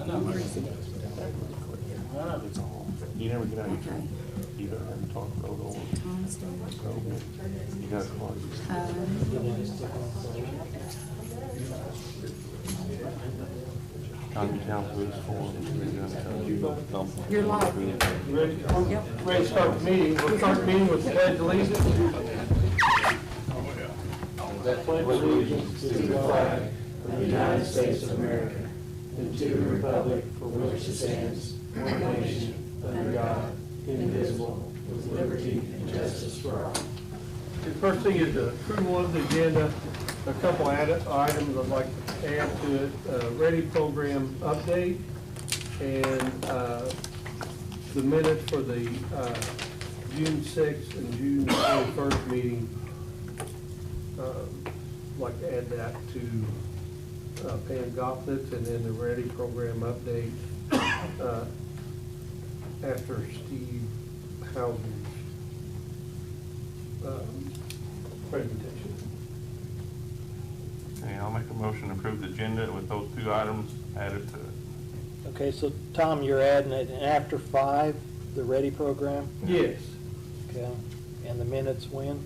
You never get out of your you don't have to talk road over. You got County Town Police Forum. You're live. Ready? Yep. Ready to start the meeting. We'll start the meeting with the pledge of allegiance. I pledge allegiance to the flag of the United States of America and to the republic for which it stands, one nation, under God, indivisible, with liberty and justice for all. The first thing is the approval of the agenda. A couple items I'd like to add to it. Ready program update and the minutes for the June 6th and June 21st meeting. I'd like to add that to Pam Goffnitz, and then the Ready program update after Steve Hauser's presentation. Okay, I'll make a motion to approve the agenda with those two items added to it. Okay, so Tom, you're adding it after 5, the Ready program? Yes, Okay, and the minutes when?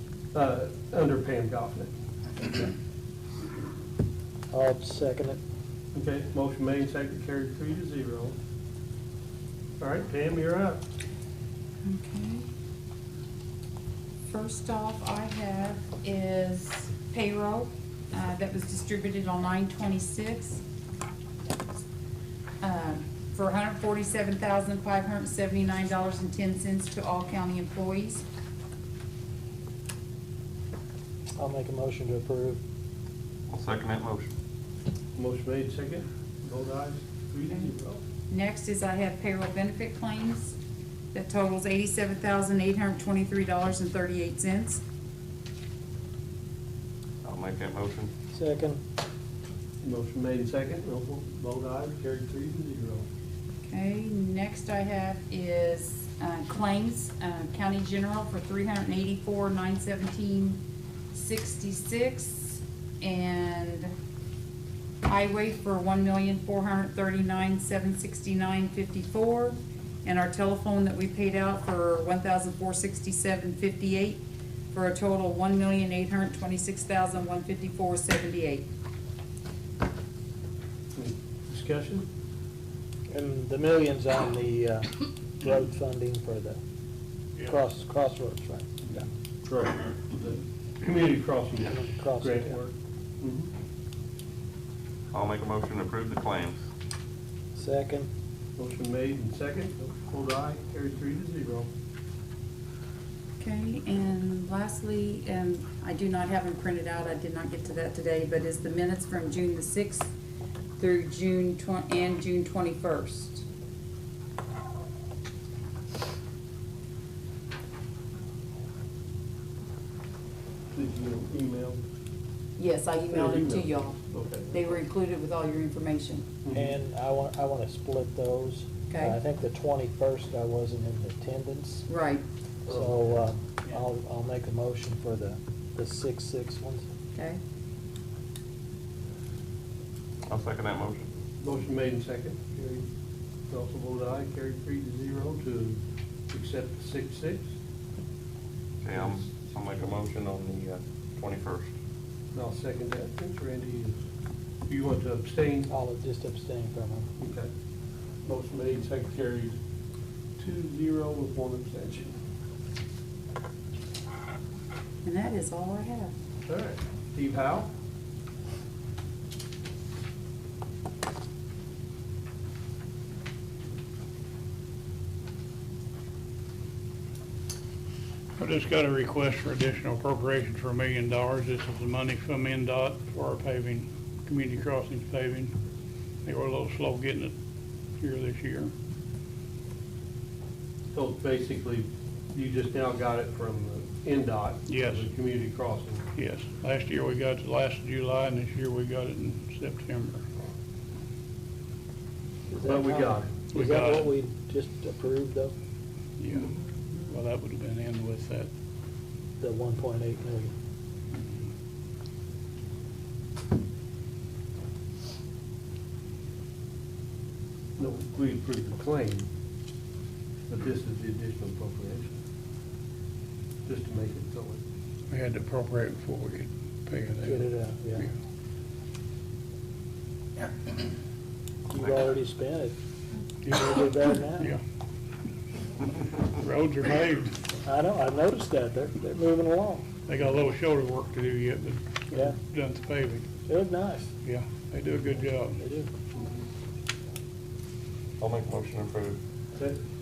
under Pam Goffnitz. I'll second it. Okay, motion made, second, carried 3-0. All right, Pam, you're up. Okay. First off, I have is payroll that was distributed on 9/26 for $147,579.10 to all county employees. I'll make a motion to approve. I'll second that motion. Motion made, second, vote aye, 3-0. Next is I have payroll benefit claims that totals $87,823.38. I'll make that motion. Second. Motion made, second, vote aye, carried 3-0. Okay, next I have is claims, county general for $384,917.66 and highway for $1,439,769.54, and our telephone that we paid out for $1,467.58 for a total of $1,826,154.78. Discussion? And the millions on the road funding for the crossroads, right? Yeah. Right. The community crossing Crossing, grant yeah. work. I'll make a motion to approve the claims. Second. Motion made and second, vote aye, carried 3-0. Okay, and lastly, I do not have them printed out, I did not get to that today, but is the minutes from June the 6th through June 21st. Did you email? Yes, I emailed them to y'all. Okay. They were included with all your information. And I want to split those. Okay. I think the 21st I wasn't in attendance, Right, so I'll make a motion for the 6/6 ones. okay. I'll second that motion. Motion made and second, carried, also vote aye, carried 3-0 to accept the 6/6. Okay, I'll make a motion on the 21st. And I'll second that, since Randy, you want to abstain? I'll just abstain from them. Okay. Motion made, second, carried 2-0 with 1 abstention. And that is all I have. All right, Steve Howe? I just got a request for additional appropriations for $1 million. This is the money from NDOT for our paving, community crossings paving. They were a little slow getting it here this year. So basically, you just now got it from the NDOT? Yes. The community crossing? Yes, last year we got it last July, and this year we got it in September. But we got it. We Is that got what it. we just approved though? Yeah, well, that would have been in with that. The 1.8 million? no, we approved the claim, but this is the additional appropriation, just to make it so it. We had to appropriate before we could pay it out. Get it out, yeah. You've already spent it. You can do better now. Yeah. Roads are paved. I know, I noticed that. They're moving along. They got a little shoulder work to do yet, but Yeah. done the paving. They look nice. Yeah, they do a good job. They do. I'll make a motion to approve.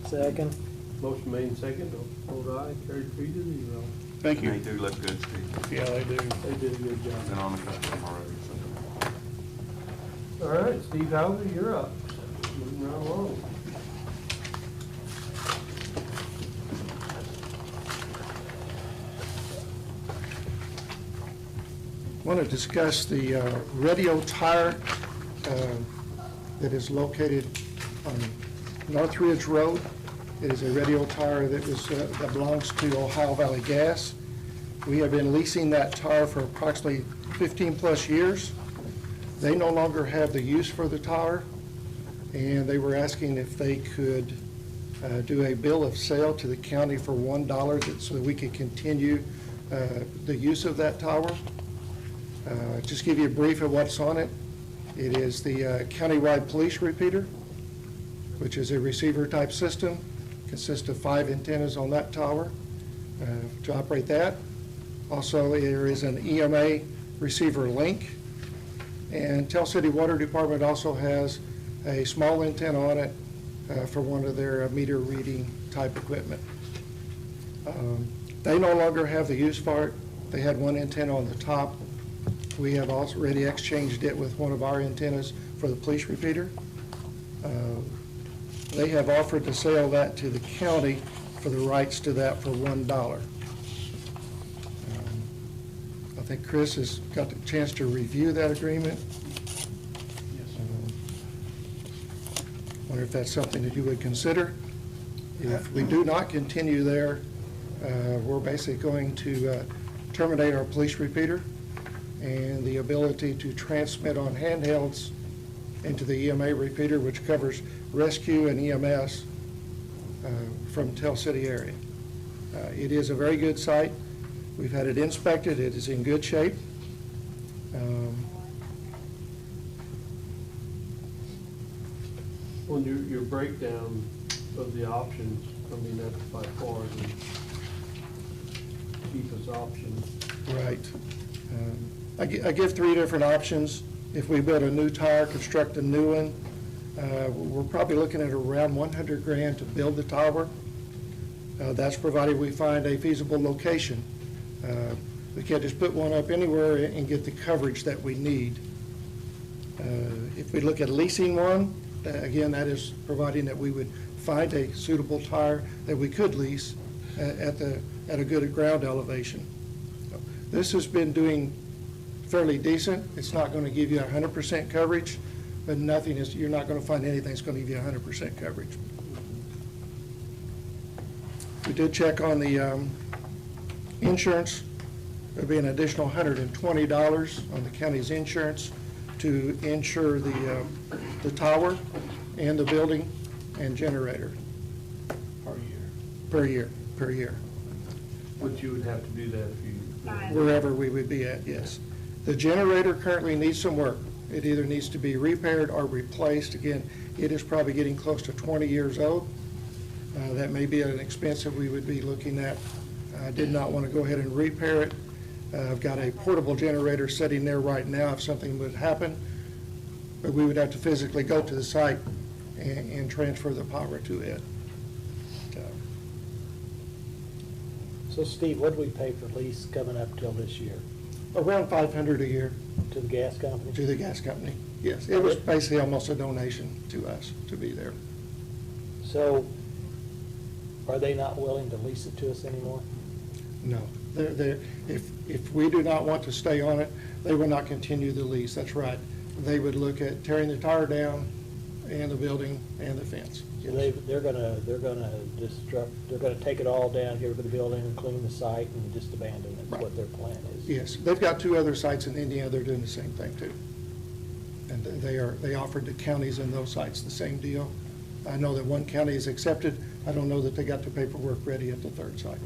Second. Motion made and second, all vote aye, carried 3-0. Thank They you. do look good, Steve. Yeah, they do. They did a good job. Been on the custom already, so. All right, Steve Howard, you're up. Moving right along. Want to discuss the radio tire that is located on North Ridge Road. It is a radio tire that belongs to Ohio Valley Gas. We have been leasing that tire for approximately 15-plus years. They no longer have the use for the tire, and they were asking if they could do a bill of sale to the county for $1 so that we could continue the use of that tower. Just give you a brief of what's on it. It is the countywide police repeater, which is a receiver-type system. Consists of 5 antennas on that tower to operate that. Also, there is an EMA receiver link. And Tell City Water Department also has a small antenna on it for one of their meter reading type equipment. They no longer have the use for it. They had one antenna on the top. We have already exchanged it with one of our antennas for the police repeater. They have offered to sell that to the county for the rights to that for $1. I think Chris has got the chance to review that agreement. Wonder if that's something that you would consider. If we do not continue there, we're basically going to terminate our police repeater and the ability to transmit on handhelds into the EMA repeater, which covers rescue and EMS from Tell City area. It is a very good site. We've had it inspected. It is in good shape. On your breakdown of the options, I mean, that's by far the cheapest option. Right. I give 3 different options. If we build a new tire, construct a new one, we're probably looking at around $100,000 to build the tower. That's provided we find a feasible location. We can't just put one up anywhere and get the coverage that we need. If we look at leasing one, again, that is providing that we would find a suitable tire that we could lease at a good ground elevation. This has been doing fairly decent. It's not going to give you 100% coverage, but you're not going to find anything that's going to give you 100% coverage. We did check on the insurance. There'll be an additional $120 on the county's insurance to insure the tower and the building and generator. Per year. Which you would have to do that if you. Wherever we would be at, yes. The generator currently needs some work. It either needs to be repaired or replaced. Again, it is probably getting close to 20 years old. That may be an expense that we would be looking at. I did not want to go ahead and repair it. I've got a portable generator sitting there right now if something would happen, but we would have to physically go to the site and transfer the power to it. So Steve, what do we pay for lease coming up till this year? Around $500 a year To the gas company? to the gas company. Yes, it was basically almost a donation to us to be there. So are they not willing to lease it to us anymore? No, if we do not want to stay on it, they will not continue the lease. That's right. They would look at tearing the tower down and the building and the fence. So they're gonna take it all down here to the building and clean the site and just abandon it, is what their plan is. Yes, they've got 2 other sites in Indiana. They're doing the same thing too. And they offered the counties in those sites the same deal. I know that one county is accepted. I don't know that they got the paperwork ready at the third site.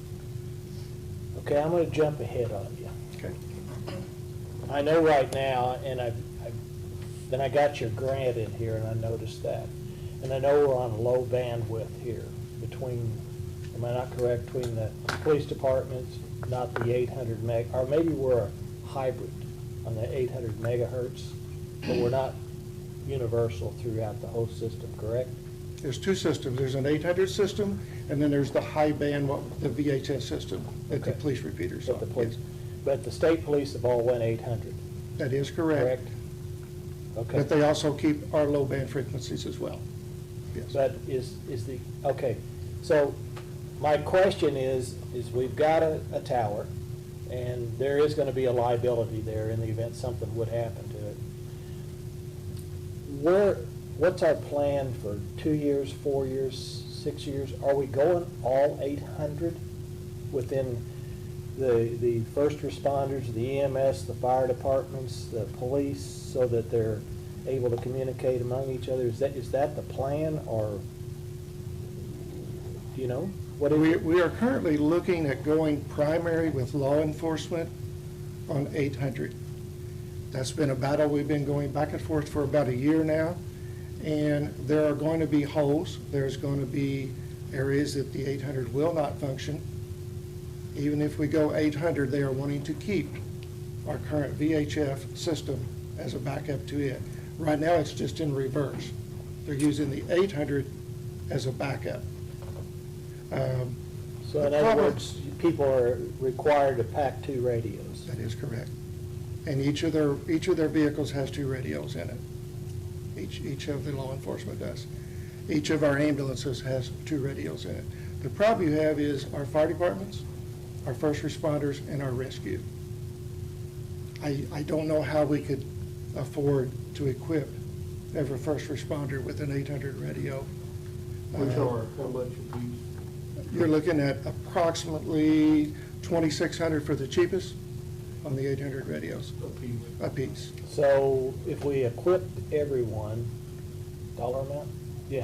Okay, I'm gonna jump ahead on you. Okay. I know right now, and then I got your grant in here, and I noticed that. And I know we're on low bandwidth here between, am I not correct, between the police departments, not the 800 meg, or maybe we're a hybrid on the 800 megahertz, but we're not universal throughout the whole system, correct? There's two systems. There's an 800 system, and then there's the high band, the VHS system that the Okay. police repeaters But on. the police, Yes. but the state police have all went 800, That is correct. correct? Okay. But they also keep our low band frequencies as well. Yes. But okay, so my question is we've got a tower, and there is gonna be a liability there in the event something would happen to it. What's our plan for 2 years, 4 years, 6 years? Are we going all 800 within the first responders, the EMS, the fire departments, the police, so that they're able to communicate among each other? Is that the plan, or, do you know? What is it? We are currently looking at going primary with law enforcement on 800. That's been a battle we've been going back and forth for about a year now. And there are going to be holes. There's going to be areas that the 800 will not function. Even if we go 800, they are wanting to keep our current VHF system as a backup to it. Right now, it's just in reverse. They're using the 800 as a backup. So in other words, people are required to pack 2 radios. That is correct. And each of their vehicles has 2 radios in it. Each of the law enforcement does. Each of our ambulances has 2 radios in it. The problem you have is our fire departments, our first responders, and our rescue. I don't know how we could afford to equip every first responder with an 800 radio. Which are, how much of these? You're looking at approximately $2,600 for the cheapest on the 800 radios apiece. So if we equipped everyone, dollar amount?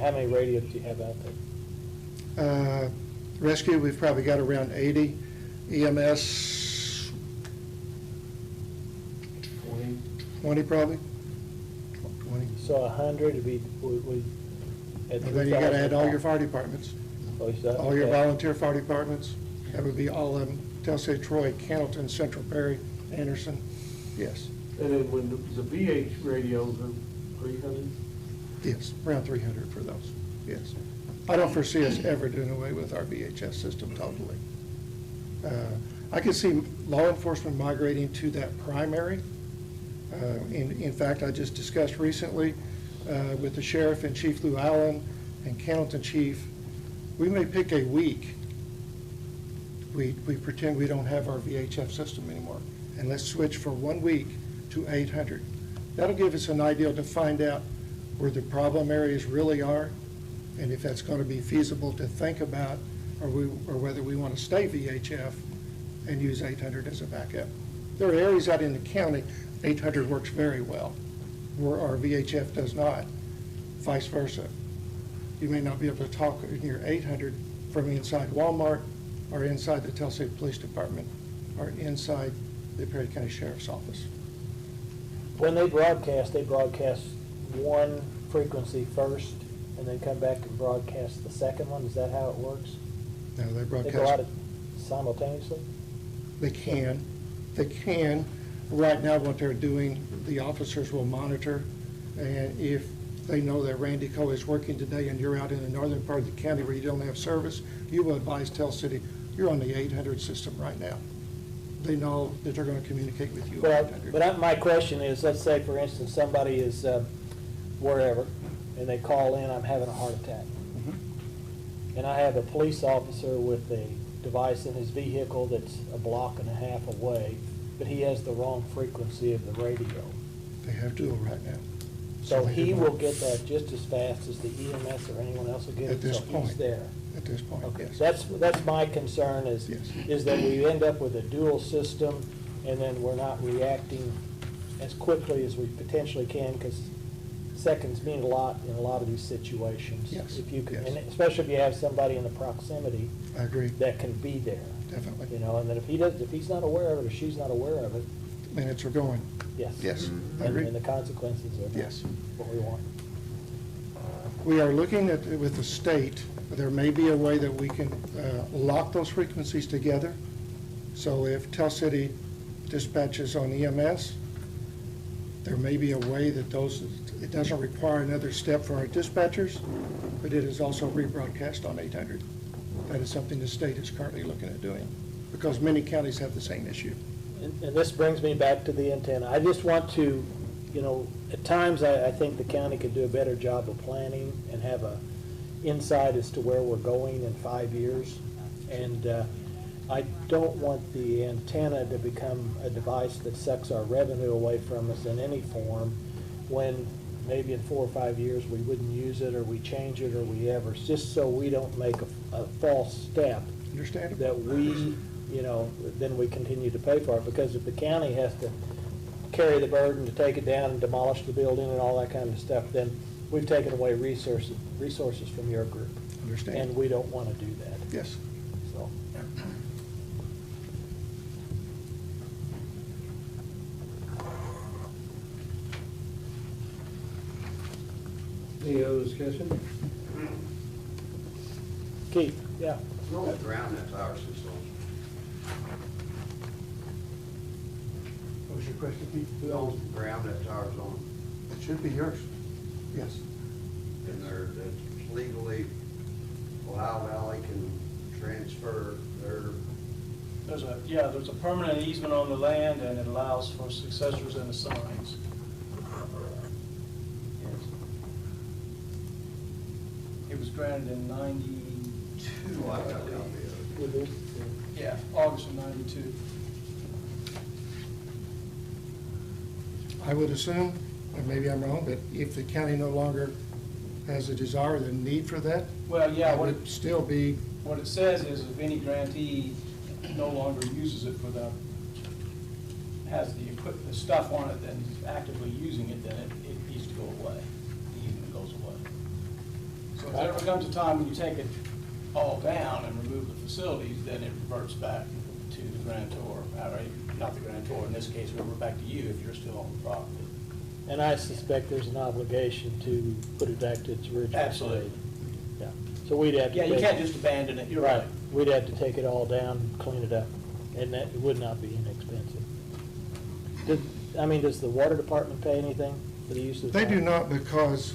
How many radios do you have out there? Rescue, we've probably got around 80. EMS, 20 probably. 20. So 100 would be, at And then you gotta add all your $3,000. fire departments, Oh, is that- all your okay. volunteer fire departments. That would be all of them. Tell say Troy, Cannleton, Central Perry, Anderson. Yes, And then when the VH radios are 300? yes, around 300 for those, yes. I don't foresee us ever doing away with our VHS system totally. I could see law enforcement migrating to that primary. In fact, I just discussed recently with the sheriff and Chief Lou Allen and Cannleton Chief, we may pick a week. We pretend we don't have our VHF system anymore, and let's switch for 1 week to 800. That'll give us an idea to find out where the problem areas really are, and if that's going to be feasible to think about, or whether we want to stay VHF and use 800 as a backup. There are areas out in the county, 800 works very well, where our VHF does not, vice versa. You may not be able to talk in your 800 from inside Walmart, or inside the Tellstate Police Department, or inside the Perry County Sheriff's Office. When they broadcast one frequency first, and then come back and broadcast the second one? Is that how it works? No, they They go out broadcast, simultaneously? they can. Right now, what they're doing, the officers will monitor, and if they know that Randy Coe is working today and you're out in the northern part of the county where you don't have service, you will advise Tell City, you're on the 800 system right now. They know that they're going to communicate with you on 800. But my question is, let's say, for instance, somebody is wherever, and they call in, I'm having a heart attack. Mhm. And I have a police officer with a device in his vehicle that's a block and a half away, but he has the wrong frequency of the radio. They have dual right now. So they he do will not. get that just as fast as the EMS or anyone else will get At it, this so he's point. there. At this point, Okay, yes. that's my concern Yes. is that we end up with a dual system, and then we're not reacting as quickly as we potentially can, because seconds mean a lot in a lot of these situations. Yes, If you can, yes. and especially if you have somebody in the proximity I agree, that can be there, definitely. you know, and then if he's not aware of it or she's not aware of it, Minutes are going, yes. yes, I And agree. and the consequences are not Yes. what we want. We are looking at, with the state, there may be a way that we can lock those frequencies together. So if Tell City dispatches on EMS, there may be a way that those, it doesn't require another step for our dispatchers, but it is also rebroadcast on 800. That is something the state is currently looking at doing, because many counties have the same issue. And this brings me back to the antenna. I just want to, you know, at times I think the county could do a better job of planning and have a insight as to where we're going in 5 years. And I don't want the antenna to become a device that sucks our revenue away from us in any form, when maybe in 4 or 5 years we wouldn't use it, or we change it, or we ever, just so we don't make a false step Understandable? that we, you know, then we continue to pay for it. Because if the county has to carry the burden to take it down and demolish the building and all that kind of stuff, then we've taken away resources from your group. Understand. And we don't want to do that, Yes. so. Any other discussion? Keith, yeah. Who owns the ground that tower sits on? What was your question, Pete? Who owns the ground that tower's on? It should be yours. Yes. And that's legally, Ohio Valley can transfer their, There's a permanent easement on the land, and it allows for successors and assigns. It was granted in 92. oh, I've got a copy of it. Yeah, August of 92. I would assume, and maybe I'm wrong, but if the county no longer has a desire, the need for that, Well, yeah, that would still be, what it says is if any grantee no longer uses it for the, has the stuff on it, then is actively using it, then it needs to go away. The easement goes away. So if there ever comes a time when you take it all down and remove the facilities, then it reverts back to the grantor, not the grantor, in this case, it revert back to you if you're still on the property. And I suspect there's an obligation to put it back to its original state. Absolutely. Yeah, so we'd have to. Yeah, you take- can't just abandon it, you're right. We'd have to take it all down, clean it up, and that would not be inexpensive. Does the water department pay anything for the use of the they do tower? not, because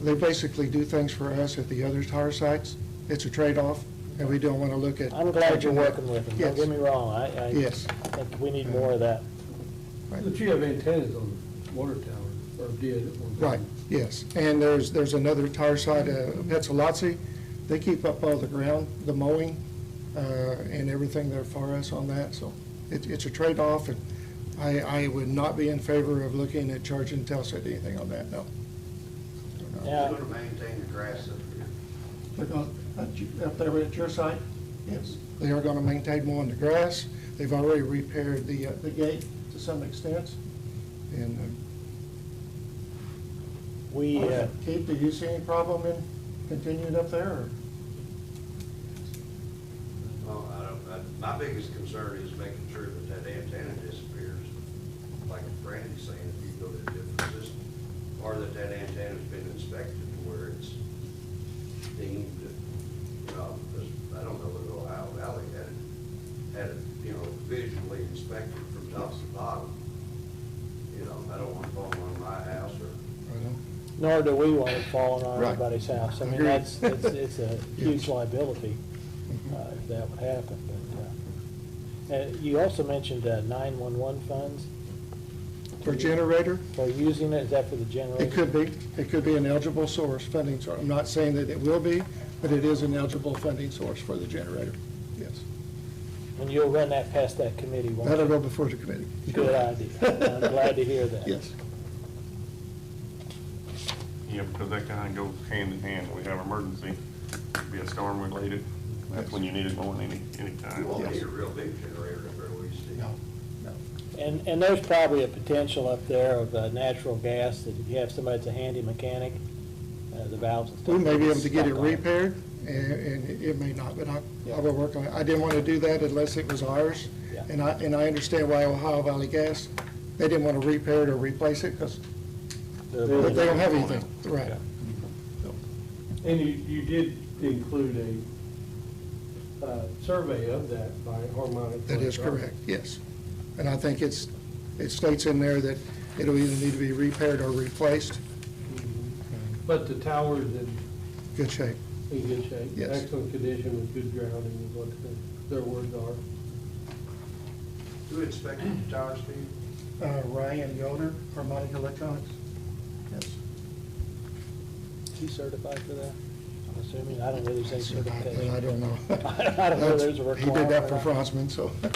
they basically do things for us at the other tower sites. It's a trade-off, and we don't want to look at. I'm glad you're working with them, don't Yes. get me wrong, I Yes. think we need more of that. But you have antennas on the water tower, or did at one time. Right, yes. And there's another tower site, Petzolazzi. They keep up all the ground, the mowing, and everything there for us on that. So it's a trade-off, and I would not be in favor of looking at charging Tell City anything on that, no. Yeah. Who's gonna maintain the grass up here? They're going, up there at your site? Yes. They are going to maintain more on the grass. They've already repaired the gate to some extent. And We, Keith, do you see any problem in continuing up there? Or? Well, my biggest concern is making sure that antenna disappears. Like Brandy's saying, if you go to a different system, or that antenna's been inspected to where it's deemed, because I don't know that Ohio Valley had it, visually inspected from top to bottom. I don't want it falling on my house or. nor do we want it falling on Right. anybody's house. I mean, Agreed. it's a huge liability if that would happen. But you also mentioned 911 funds. For generator? For using it, is that for the generator? It could be. It could be an eligible source, funding source. I'm not saying that it will be, but it is an eligible funding source for the generator, yes. And you'll run that past that committee, won't you? That'll go before the committee. Good idea. I'm glad to hear that. Yes. Yeah, because that kind of goes hand in hand. We have emergency, be a storm related. That's when you need it more than any time. You won't Yes. need a real big generator up there, we see. No, no. And there's probably a potential up there of natural gas, that if you have somebody that's a handy mechanic, the valves and stuff. We may be able to get it stuck on repaired, and it may not, but I will work on it. I didn't want to do that unless it was ours. Yeah. And I understand why Ohio Valley Gas, they didn't want to repair it or replace it, because The- they don't have anything, right. Yeah. And you did include a survey of that by Harmonic. That is correct, yes. And I think it states in there that it'll either need to be repaired or replaced. But the tower's Good shape. in good shape. Yes. Excellent condition with good grounding is what their words are. Who inspected the tower, Steve? Ryan Yoder, Harmonic Electronics. Yes. Is he certified for that? I'm assuming, I don't know if there's any certification. I don't know. I don't know if there's a requirement. He did that for or not. Franzman, so Yeah.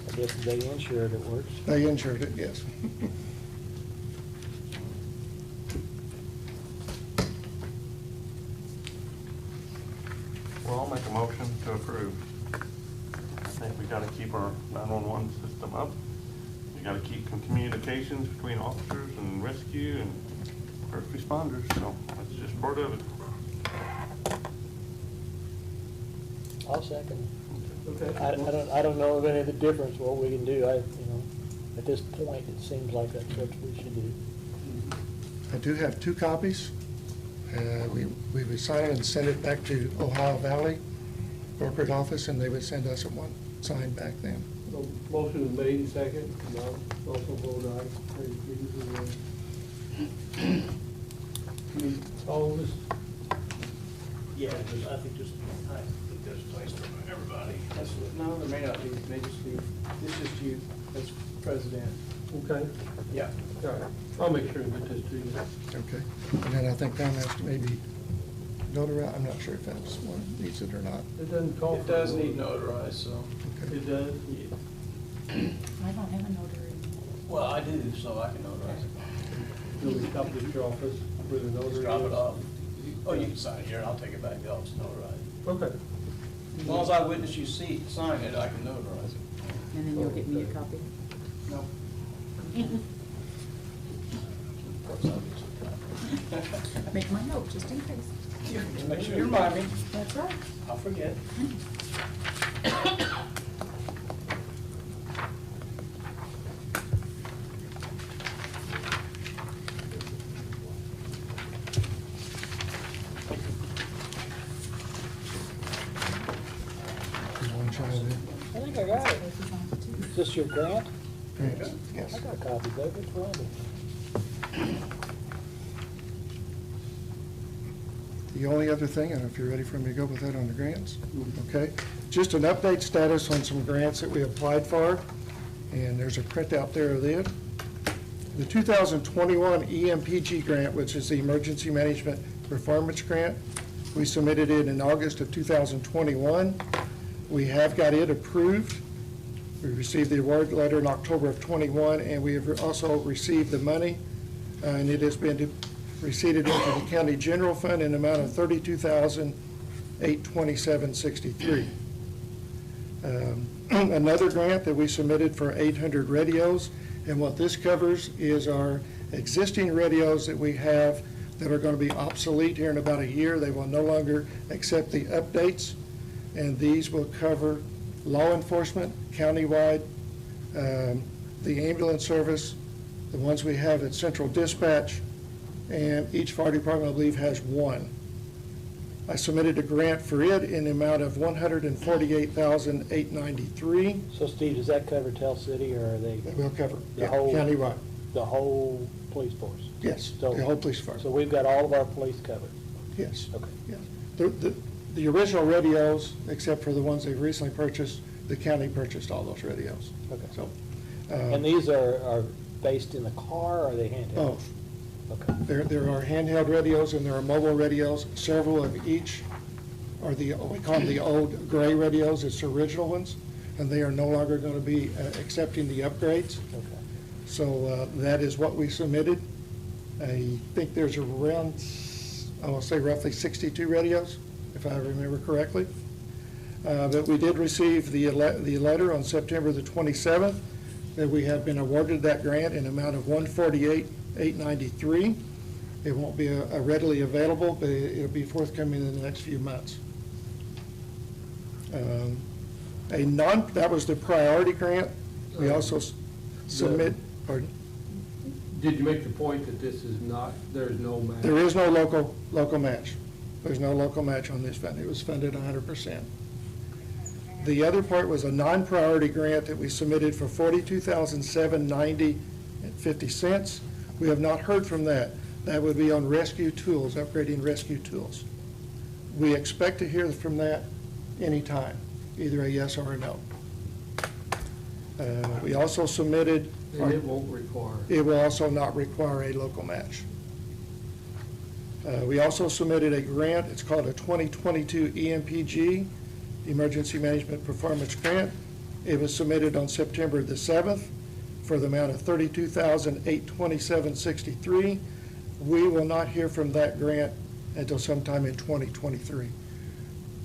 I guess they insured it works. they insured it, yes. Well, I'll make a motion to approve. I think we gotta keep our 911 system up. We gotta keep communications between officers and rescue and first responders, so that's just part of it. I'll second. Okay. I don't know of any of the difference, what we can do. At this point, it seems like that's what we should do. I do have 2 copies. We would sign it and send it back to Ohio Valley corporate office, and they would send us one signed back then. So motion is made and second, and I'll also vote aye. Need all of us? Yeah, I think there's a place for everybody. No, there may not be, may just be, it's just you as president. Okay, Yeah. all right. I'll make sure and get this to you. Okay. And then I think that has to maybe notarize, I'm not sure if that's one that needs it or not. It doesn't call for. It does need notarized, so. Okay. It does? I don't have a notary. Well, I do, so I can notarize it. You'll be stopped at your office with a notary. Just drop it off. Oh, you can sign it here, and I'll take it back to the office and notarize it. Okay. As long as I witness you sign it, I can notarize it. And then you'll get me a copy. No. Of course, I'll get you a copy. Make my note, just in case. Just make sure you remind me. That's right. I'll forget. There's one child there. I think I got it. Is this your grant? Yes, yes. I got a copy, David, it's Randy. The only other thing, I don't know if you're ready for me to go with that on the grants, okay? Just an update status on some grants that we applied for, and there's a printout there of it. The 2021 EMPG grant, which is the Emergency Management Performance Grant, we submitted it in August of 2021. We have got it approved. We received the award letter in October of '21, and we have also received the money, and it has been receipted into the county general fund in the amount of $32,827.63. Another grant that we submitted for 800 radios, and what this covers is our existing radios that we have that are going to be obsolete here in about a year. They will no longer accept the updates, and these will cover law enforcement, countywide, the ambulance service, the ones we have at Central Dispatch, and each fire department, I believe, has one. I submitted a grant for it in the amount of $148,893. So Steve, does that cover Tell City, or are they That will cover, The yeah, whole- countywide. the whole police force? Yes, So- the whole police force, So we've got all of our police covered? yes. Okay. Yes. The original radios, except for the ones they've recently purchased, the county purchased all those radios. Okay. So, And these are based in the car, or are they handheld? both. Okay. There are handheld radios and there are mobile radios. Several of each are we call them the old gray radios. It's the original ones, and they are no longer going to be accepting the upgrades. Okay. So that is what we submitted. I think there's around, I will say roughly 62 radios, if I remember correctly. But we did receive the letter on September the 27th that we have been awarded that grant in amount of $148,893. It won't be readily available, but it'll be forthcoming in the next few months. That was the priority grant. We also submit, pardon? Did you make the point that this is not, there's no match? There is no local match. There's no local match on this fund. It was funded 100%. The other part was a non-priority grant that we submitted for $42,790.50. We have not heard from that. That would be on rescue tools, upgrading rescue tools. We expect to hear from that anytime, either a yes or a no. We also submitted. And it won't require. It will also not require a local match. We also submitted a grant. It's called a 2022 EMPG, Emergency Management Performance Grant. It was submitted on September the 7th for the amount of $32,827.63. We will not hear from that grant until sometime in 2023.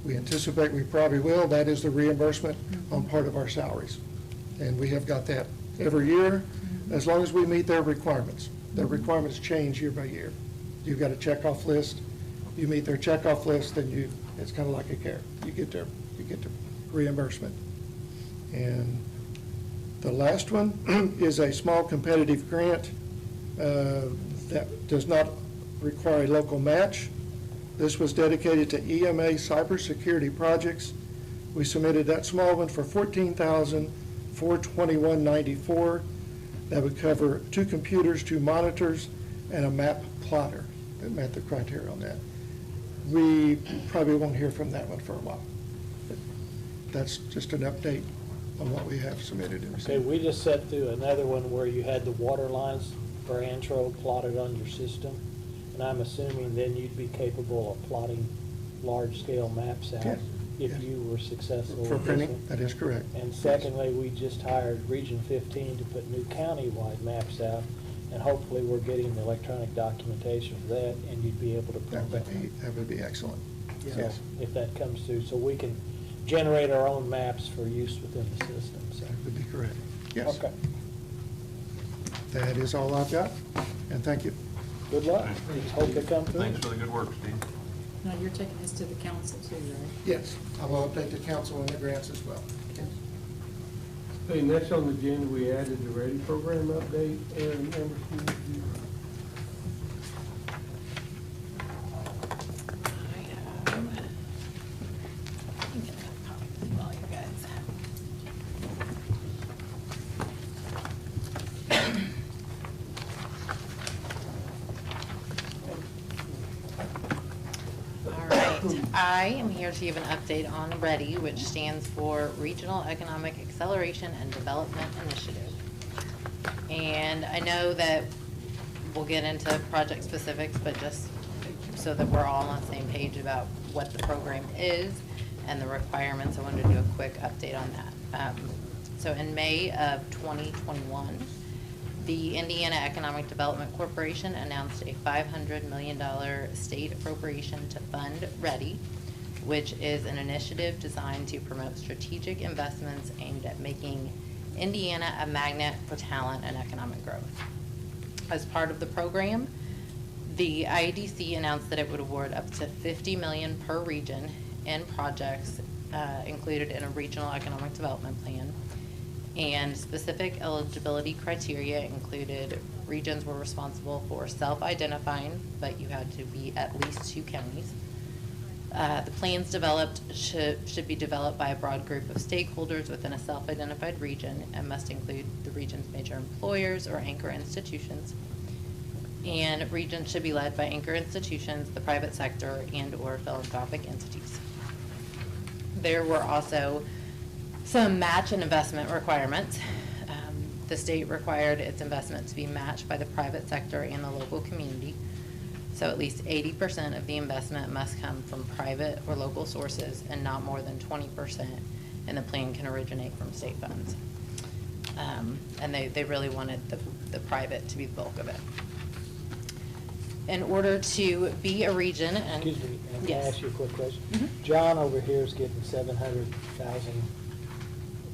We anticipate we probably will. That is the reimbursement on part of our salaries. And we have got that every year, as long as we meet their requirements. Their requirements change year by year. You've got a checkoff list. You meet their checkoff list, then it's kind of like a care. You get the reimbursement. And the last one is a small competitive grant that does not require a local match. This was dedicated to EMA cybersecurity projects. We submitted that small one for $14,421.94. That would cover 2 computers, 2 monitors, and a map plotter that met the criteria on that. We probably won't hear from that one for a while. But that's just an update on what we have submitted and Okay, received. we just sat through another one where you had the water lines for Antro plotted on your system, and I'm assuming then you'd be capable of plotting large-scale maps out Yes, if yes. you were successful For with this printing, one. that is correct. And secondly, we just hired Region 15 to put new county-wide maps out, and hopefully we're getting the electronic documentation for that, and you'd be able to print that. That would be excellent. So, Yes, if that comes through, so we can generate our own maps for use within the system, so. that would be correct. Yes. Okay, That is all I've got, and thank you. good luck. Hope they come through. Thanks for the good work, Steve. No, you're taking this to the council too, right? Yes, I will update the council on the grants as well. Okay, next on the agenda, we added the Ready program update. Aaron, Emerson, would you- All right, I am here to give an update on READY, which stands for Regional Economic Acceleration and Development Initiative. And I know that we'll get into project specifics, but just so that we're all on the same page about what the program is and the requirements, I wanted to do a quick update on that. So in May of 2021, the Indiana Economic Development Corporation announced a $500 million state appropriation to fund READY, which is an initiative designed to promote strategic investments aimed at making Indiana a magnet for talent and economic growth. As part of the program, the IEDC announced that it would award up to $50 million per region in projects included in a regional economic development plan. And specific eligibility criteria included regions were responsible for self-identifying, but you had to be at least 2 counties. The plans developed should be developed by a broad group of stakeholders within a self-identified region and must include the region's major employers or anchor institutions. And regions should be led by anchor institutions, the private sector, and/or philanthropic entities. There were also some match and investment requirements. The state required its investment to be matched by the private sector and the local community. So at least 80% of the investment must come from private or local sources and not more than 20%, and the plan can originate from state funds. And they really wanted the private to be the bulk of it. in order to be a region and. Excuse me, can I Yes. ask you a quick question? Mhm. John over here is getting 700,000.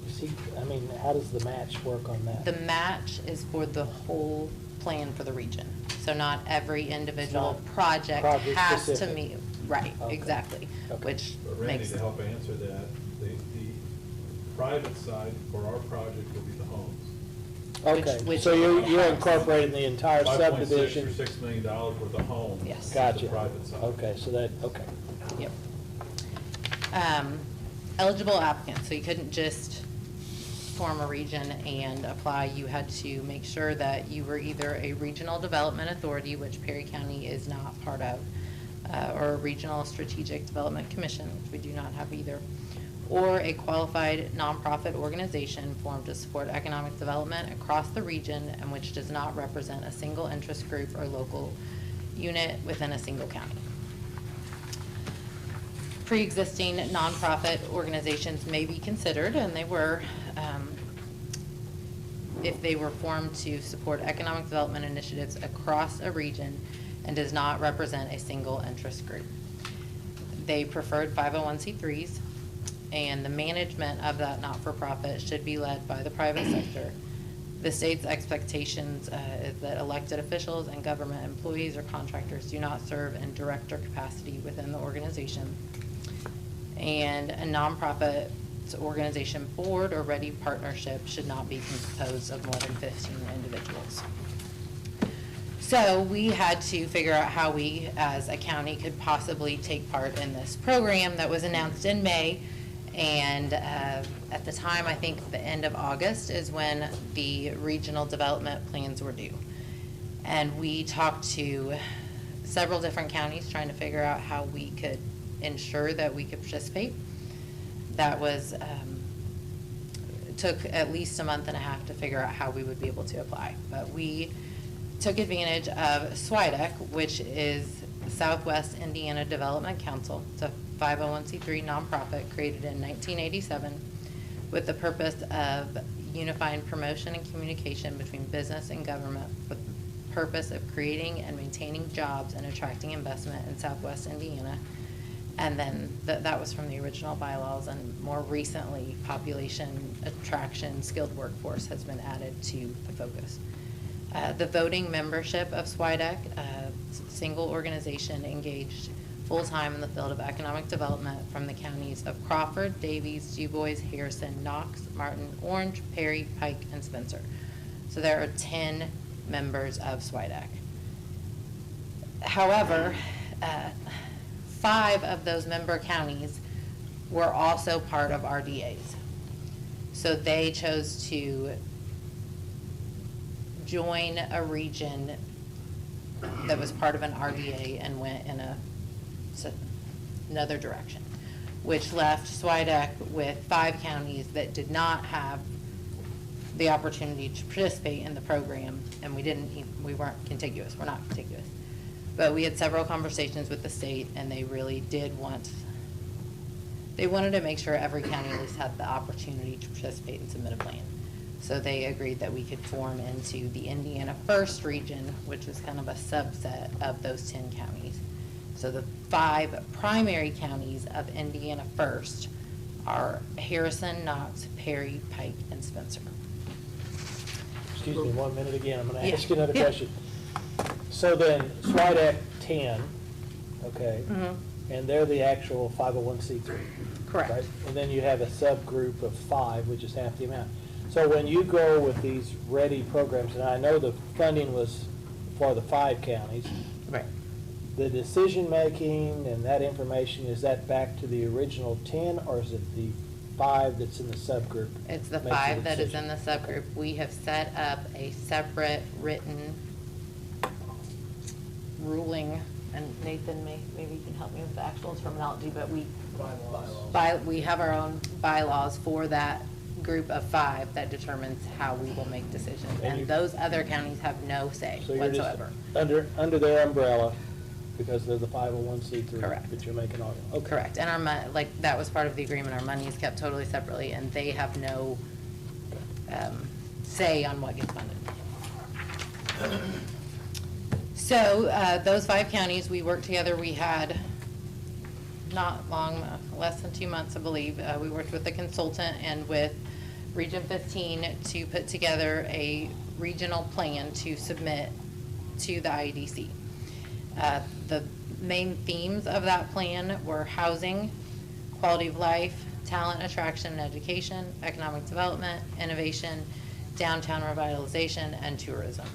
Is he, I mean, how does the match work on that? The match is for the whole plan for the region. So not every individual Not project project has to specific. meet, right, Okay. exactly, Okay. which But Randy, makes. to help answer that, the private side for our project will be the homes. Okay, which- so you're incorporating the entire 5.6 subdivision? or $6 million worth of homes. Yes. is Gotcha. The private side. Okay, so that, okay. Yep. Eligible applicants, so you couldn't just form a region and apply. You had to make sure that you were either a regional development authority, which Perry County is not part of, or a regional strategic development commission, which we do not have either, or a qualified nonprofit organization formed to support economic development across the region and which does not represent a single interest group or local unit within a single county. Pre-existing nonprofit organizations may be considered, and they were, if they were formed to support economic development initiatives across a region and does not represent a single interest group. They preferred 501c3s, and the management of that not-for-profit should be led by the private sector. The state's expectations is that elected officials and government employees or contractors do not serve in director capacity within the organization. And a nonprofit organization board or ready partnership should not be composed of more than 15 individuals. So we had to figure out how we, as a county, could possibly take part in this program that was announced in May. And at the time, I think the end of August is when the regional development plans were due. And we talked to several different counties trying to figure out how we could ensure that we could participate. That was, took at least a month and a half to figure out how we would be able to apply. But we took advantage of SWIDEC, which is Southwest Indiana Development Council. It's a 501c3 nonprofit created in 1987 with the purpose of unifying promotion and communication between business and government with the purpose of creating and maintaining jobs and attracting investment in Southwest Indiana. And then that was from the original bylaws, and more recently, population attraction, skilled workforce has been added to the focus. The voting membership of SWIDEC, a single organization engaged full-time in the field of economic development from the counties of Crawford, Davies, DuBois, Harrison, Knox, Martin, Orange, Perry, Pike, and Spencer. So there are 10 members of SWIDEC. However, 5 of those member counties were also part of RDAs. So they chose to join a region that was part of an RDA and went in another direction, which left SWIDEC with 5 counties that did not have the opportunity to participate in the program, and we weren't contiguous. We're not contiguous. But we had several conversations with the state, and they really they wanted to make sure every county at least had the opportunity to participate and submit a plan. So they agreed that we could form into the Indiana First region, which is kind of a subset of those 10 counties. So the 5 primary counties of Indiana First are Harrison, Knox, Perry, Pike, and Spencer. Excuse me 1 minute again, I'm gonna Yeah. ask you another Yeah. question. So then, SWIDEC 10, okay, and they're the actual 501c3. Correct. Right? And then you have a subgroup of 5, which is half the amount. So when you go with these ready programs, and I know the funding was for the 5 counties, Right. the decision-making and that information, is that back to the original 10, or is it the 5 that's in the subgroup? It's the making 5 that is decision? in the subgroup. We have set up a separate written ruling, and Nathan, maybe you can help me with the actual terminology, but we have our own bylaws for that group of 5 that determines how we will make decisions. And those other counties have no say So you're just whatsoever. under their umbrella, because they're the 501c3. Correct. That you're making all, okay. Correct. And that was part of the agreement. Our money is kept totally separately, and they have no say on what gets funded. So those 5 counties, we worked together. We had not long, less than 2 months, I believe. We worked with a consultant and with Region 15 to put together a regional plan to submit to the IEDC. The main themes of that plan were housing, quality of life, talent attraction and education, economic development, innovation, downtown revitalization, and tourism.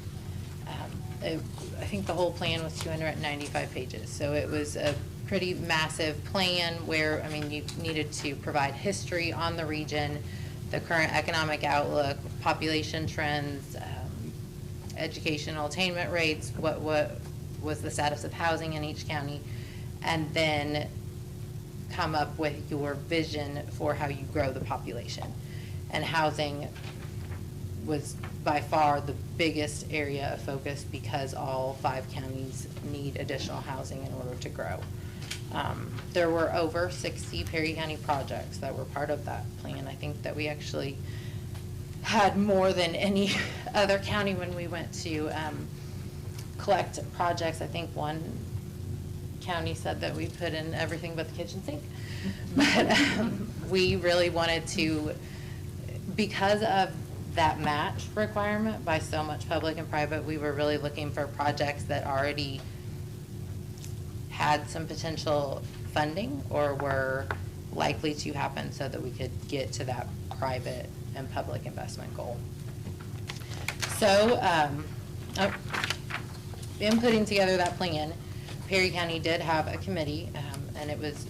I think the whole plan was 295 pages, so it was a pretty massive plan where, I mean, you needed to provide history on the region, the current economic outlook, population trends, educational attainment rates, what was the status of housing in each county, and then come up with your vision for how you grow the population. And housing was by far the biggest area of focus because all 5 counties need additional housing in order to grow. There were over 60 Perry County projects that were part of that plan. I think that we actually had more than any other county when we went to collect projects. I think one county said that we put in everything but the kitchen sink. But we really wanted to, because of that match requirement by so much public and private, we were really looking for projects that already had some potential funding or were likely to happen so that we could get to that private and public investment goal. So in putting together that plan, Perry County did have a committee, and it was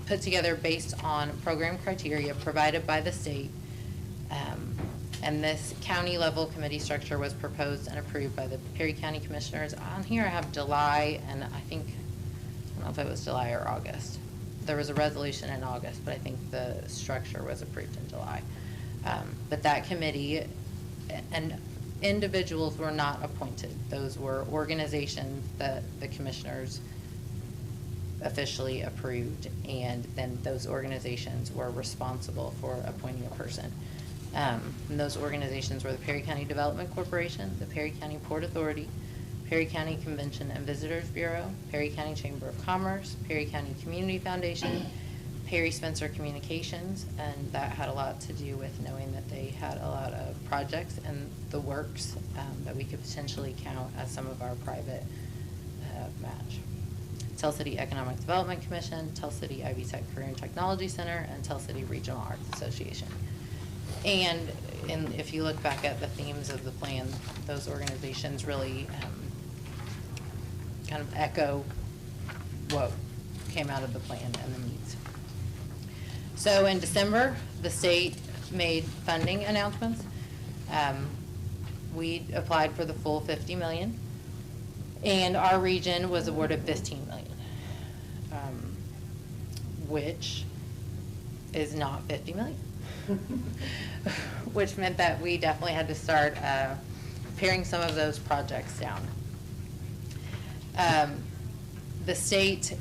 put together based on program criteria provided by the state. And this county level committee structure was proposed and approved by the Perry County Commissioners. On here I have July, and I don't know if it was July or August. There was a resolution in August, but I think the structure was approved in July. But that committee and individuals were not appointed. Those were organizations that the commissioners officially approved, and then those organizations were responsible for appointing a person. And those organizations were the Perry County Development Corporation, the Perry County Port Authority, Perry County Convention and Visitors Bureau, Perry County Chamber of Commerce, Perry County Community Foundation, Perry Spencer Communications, and that had a lot to do with knowing that they had a lot of projects in the works that we could potentially count as some of our private match. Tell City Economic Development Commission, Tell City Ivy Tech Career and Technology Center, and Tell City Regional Arts Association. And if you look back at the themes of the plan, those organizations really kind of echo what came out of the plan and the needs. So in December, the state made funding announcements. We applied for the full $50 million, and our region was awarded $15 million, which is not $50 million. Which meant that we definitely had to start paring some of those projects down. The state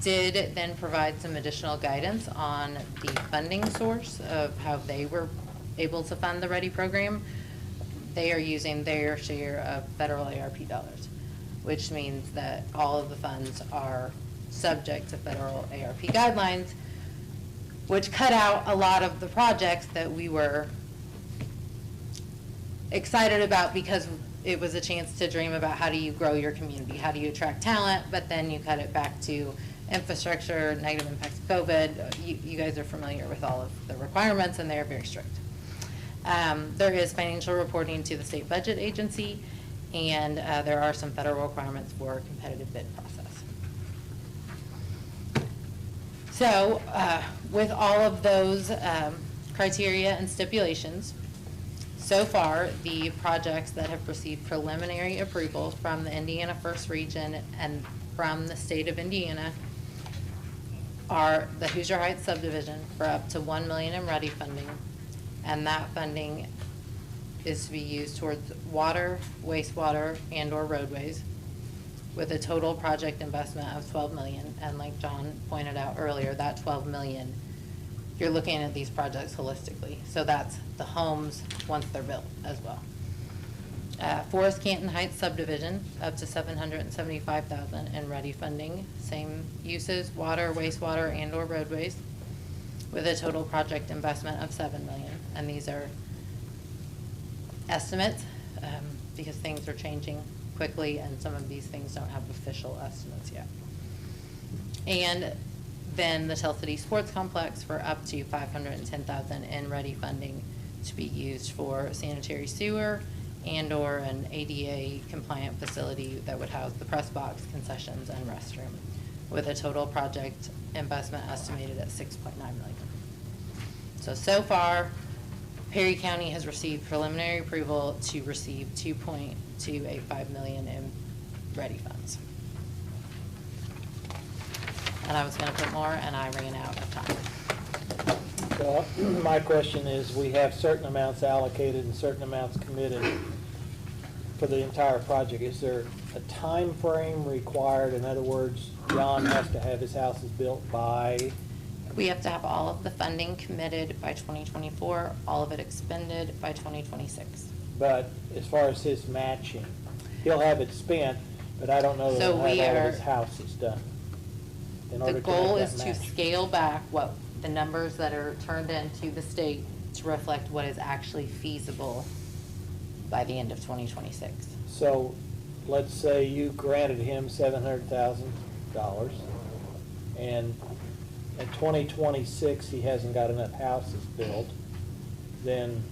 did then provide some additional guidance on the funding source of how they were able to fund the READY program. They are using their share of federal ARP dollars, which means that all of the funds are subject to federal ARP guidelines, which cut out a lot of the projects that we were excited about because it was a chance to dream about how do you grow your community, how do you attract talent, but then you cut it back to infrastructure, negative impacts of COVID. You guys are familiar with all of the requirements, and they're very strict. There is financial reporting to the state budget agency, and there are some federal requirements for a competitive bid process. So with all of those criteria and stipulations, so far the projects that have received preliminary approval from the Indiana First Region and from the state of Indiana are the Hoosier Heights subdivision for up to $1 million in READY funding, and that funding is to be used towards water, wastewater, and or roadways, with a total project investment of $12 million. And like John pointed out earlier, that $12 million, you're looking at these projects holistically. So that's the homes once they're built as well. Forest Canton Heights subdivision, up to $775,000 in ready funding. Same uses, water, wastewater, and/or roadways, with a total project investment of $7 million. And these are estimates, because things are changing quickly, and some of these things don't have official estimates yet. And then the Tell City Sports Complex for up to $510,000 in ready funding to be used for sanitary sewer and/or an ADA compliant facility that would house the press box, concessions, and restroom, with a total project investment estimated at $6.9 million. So far, Perry County has received preliminary approval to receive $2.285 million in ready funds. And I was gonna put more, and I ran out of time. Well, my question is, we have certain amounts allocated and certain amounts committed for the entire project. Is there a time frame required? In other words, John has to have his houses built by? We have to have all of the funding committed by 2024, all of it expended by 2026. But as far as his matching, he'll have it spent, but I don't know that So he'll we have all are- of his houses done. in order The to goal make is that to match. scale back what the numbers that are turned into the state to reflect what is actually feasible by the end of 2026. So, let's say you granted him $700,000, and in 2026, he hasn't got enough houses built, then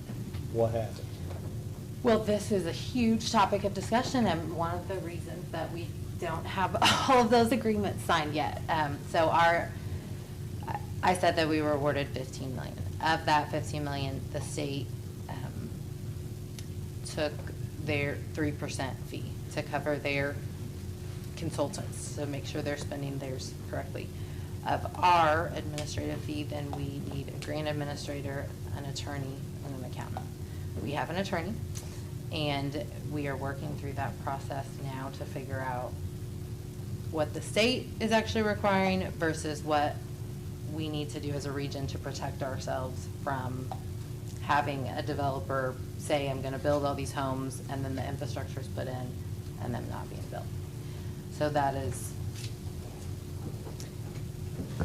what happens? Well, this is a huge topic of discussion, and one of the reasons that we don't have all of those agreements signed yet. I said that we were awarded $15 million. Of that $15 million, the state took their 3% fee to cover their consultants, to make sure they're spending theirs correctly. Of our administrative fee, then we need a grant administrator, an attorney, and an accountant. We have an attorney, and we are working through that process now to figure out what the state is actually requiring versus what we need to do as a region to protect ourselves from having a developer say, I'm gonna build all these homes, and then the infrastructure's put in, and them not being built. So that is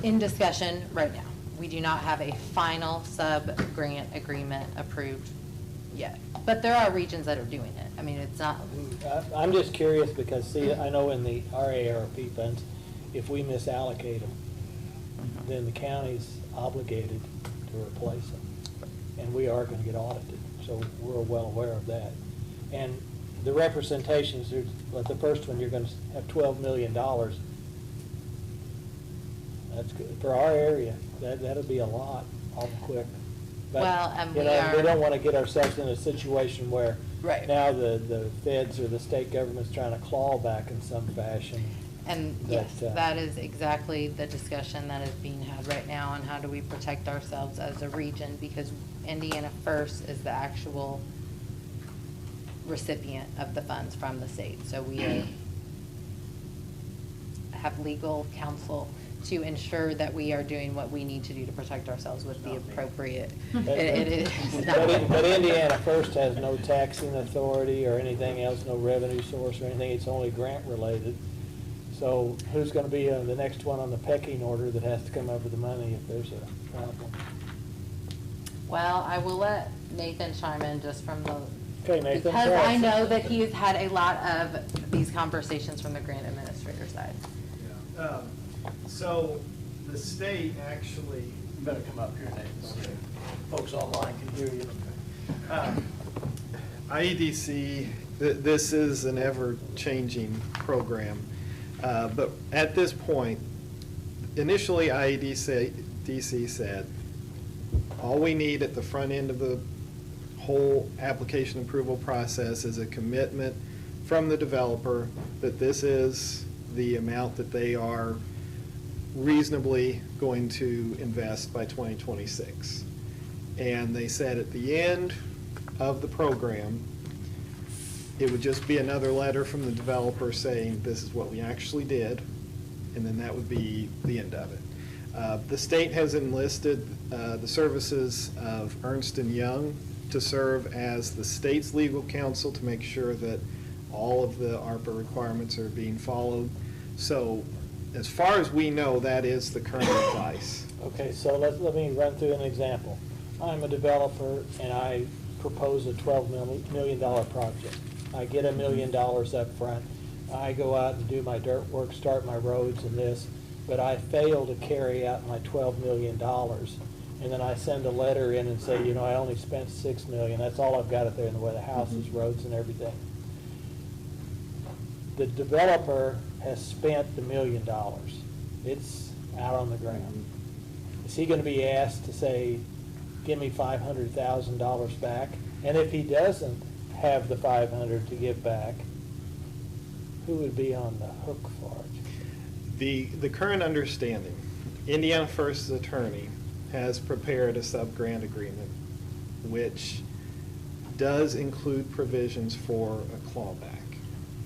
in discussion right now. We do not have a final sub-grant agreement approved yet, but there are regions that are doing it. I mean, it's not. I'm just curious because, see, I know in the RARP funds, if we misallocate them, then the county's obligated to replace them. And we are gonna get audited, so we're well aware of that. And the representations, like the first one, you're gonna have $12 million. That's good. For our area, that'll be a lot, awful quick. But, Well, and you we know, are- we don't wanna get ourselves in a situation where Right. now the feds or the state government's trying to claw back in some fashion. And That, yes, that is exactly the discussion that is being had right now on how do we protect ourselves as a region, because Indiana First is the actual recipient of the funds from the state. So we have legal counsel to ensure that we are doing what we need to do to protect ourselves with the appropriate. It is not- But Indiana First has no taxing authority or anything else, no revenue source or anything, it's only grant related. So who's gonna be the next one on the pecking order that has to come up with the money if there's a problem? Well, I will let Nathan chime in just from the. Okay, Nathan. Because go I ahead. know that he has had a lot of these conversations from the grant administrator side. Yeah. So the state actually, You better come up here, Nathan, so folks online can hear you. IEDC, this is an ever-changing program. But at this point, initially IEDC said, all we need at the front end of the whole application approval process is a commitment from the developer that this is the amount that they are reasonably going to invest by 2026. And they said at the end of the program, it would just be another letter from the developer saying this is what we actually did, and then that would be the end of it. The state has enlisted the services of Ernst & Young to serve as the state's legal counsel to make sure that all of the ARPA requirements are being followed. So as far as we know, that is the current advice. Okay, so let me run through an example. I'm a developer and I propose a $12 million project. I get $1 million up front. I go out and do my dirt work, start my roads and this, but I fail to carry out my $12 million. And then I send a letter in and say, you know, I only spent $6 million. That's all I've got up there in the way of the houses, roads and everything. The developer has spent the $1 million. It's out on the ground. Is he gonna be asked to say, give me $500,000 back? And if he doesn't have the 500 to give back, who would be on the hook for it? The current understanding, Indiana First's attorney has prepared a sub-grant agreement which does include provisions for a clawback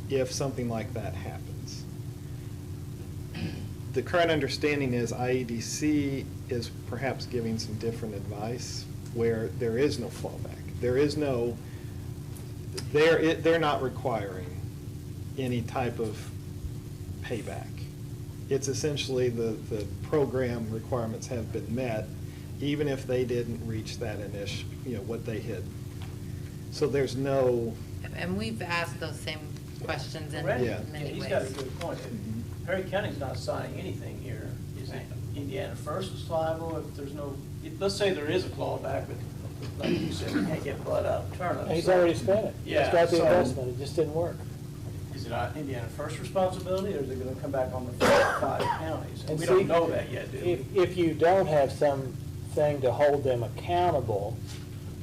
if something like that happens. The current understanding is IEDC is perhaps giving some different advice where there is no clawback. There is no, they're not requiring any type of payback. It's essentially the program requirements have been met, even if they didn't reach that initial, what they hit. So there's no. And we've asked those same questions in Randy, many he's ways. got a good point. Perry County's not signing anything here. Is Indiana First is liable if there's no, let's say there is a clawback, but like you said, you can't get blood out of turnips. He's already spent it. Yeah, He's got the so- investment, it just didn't work. Is it Indiana First responsibility, or is it gonna come back on the 5 counties? And And we see, don't know that yet, do we? If you don't have something to hold them accountable,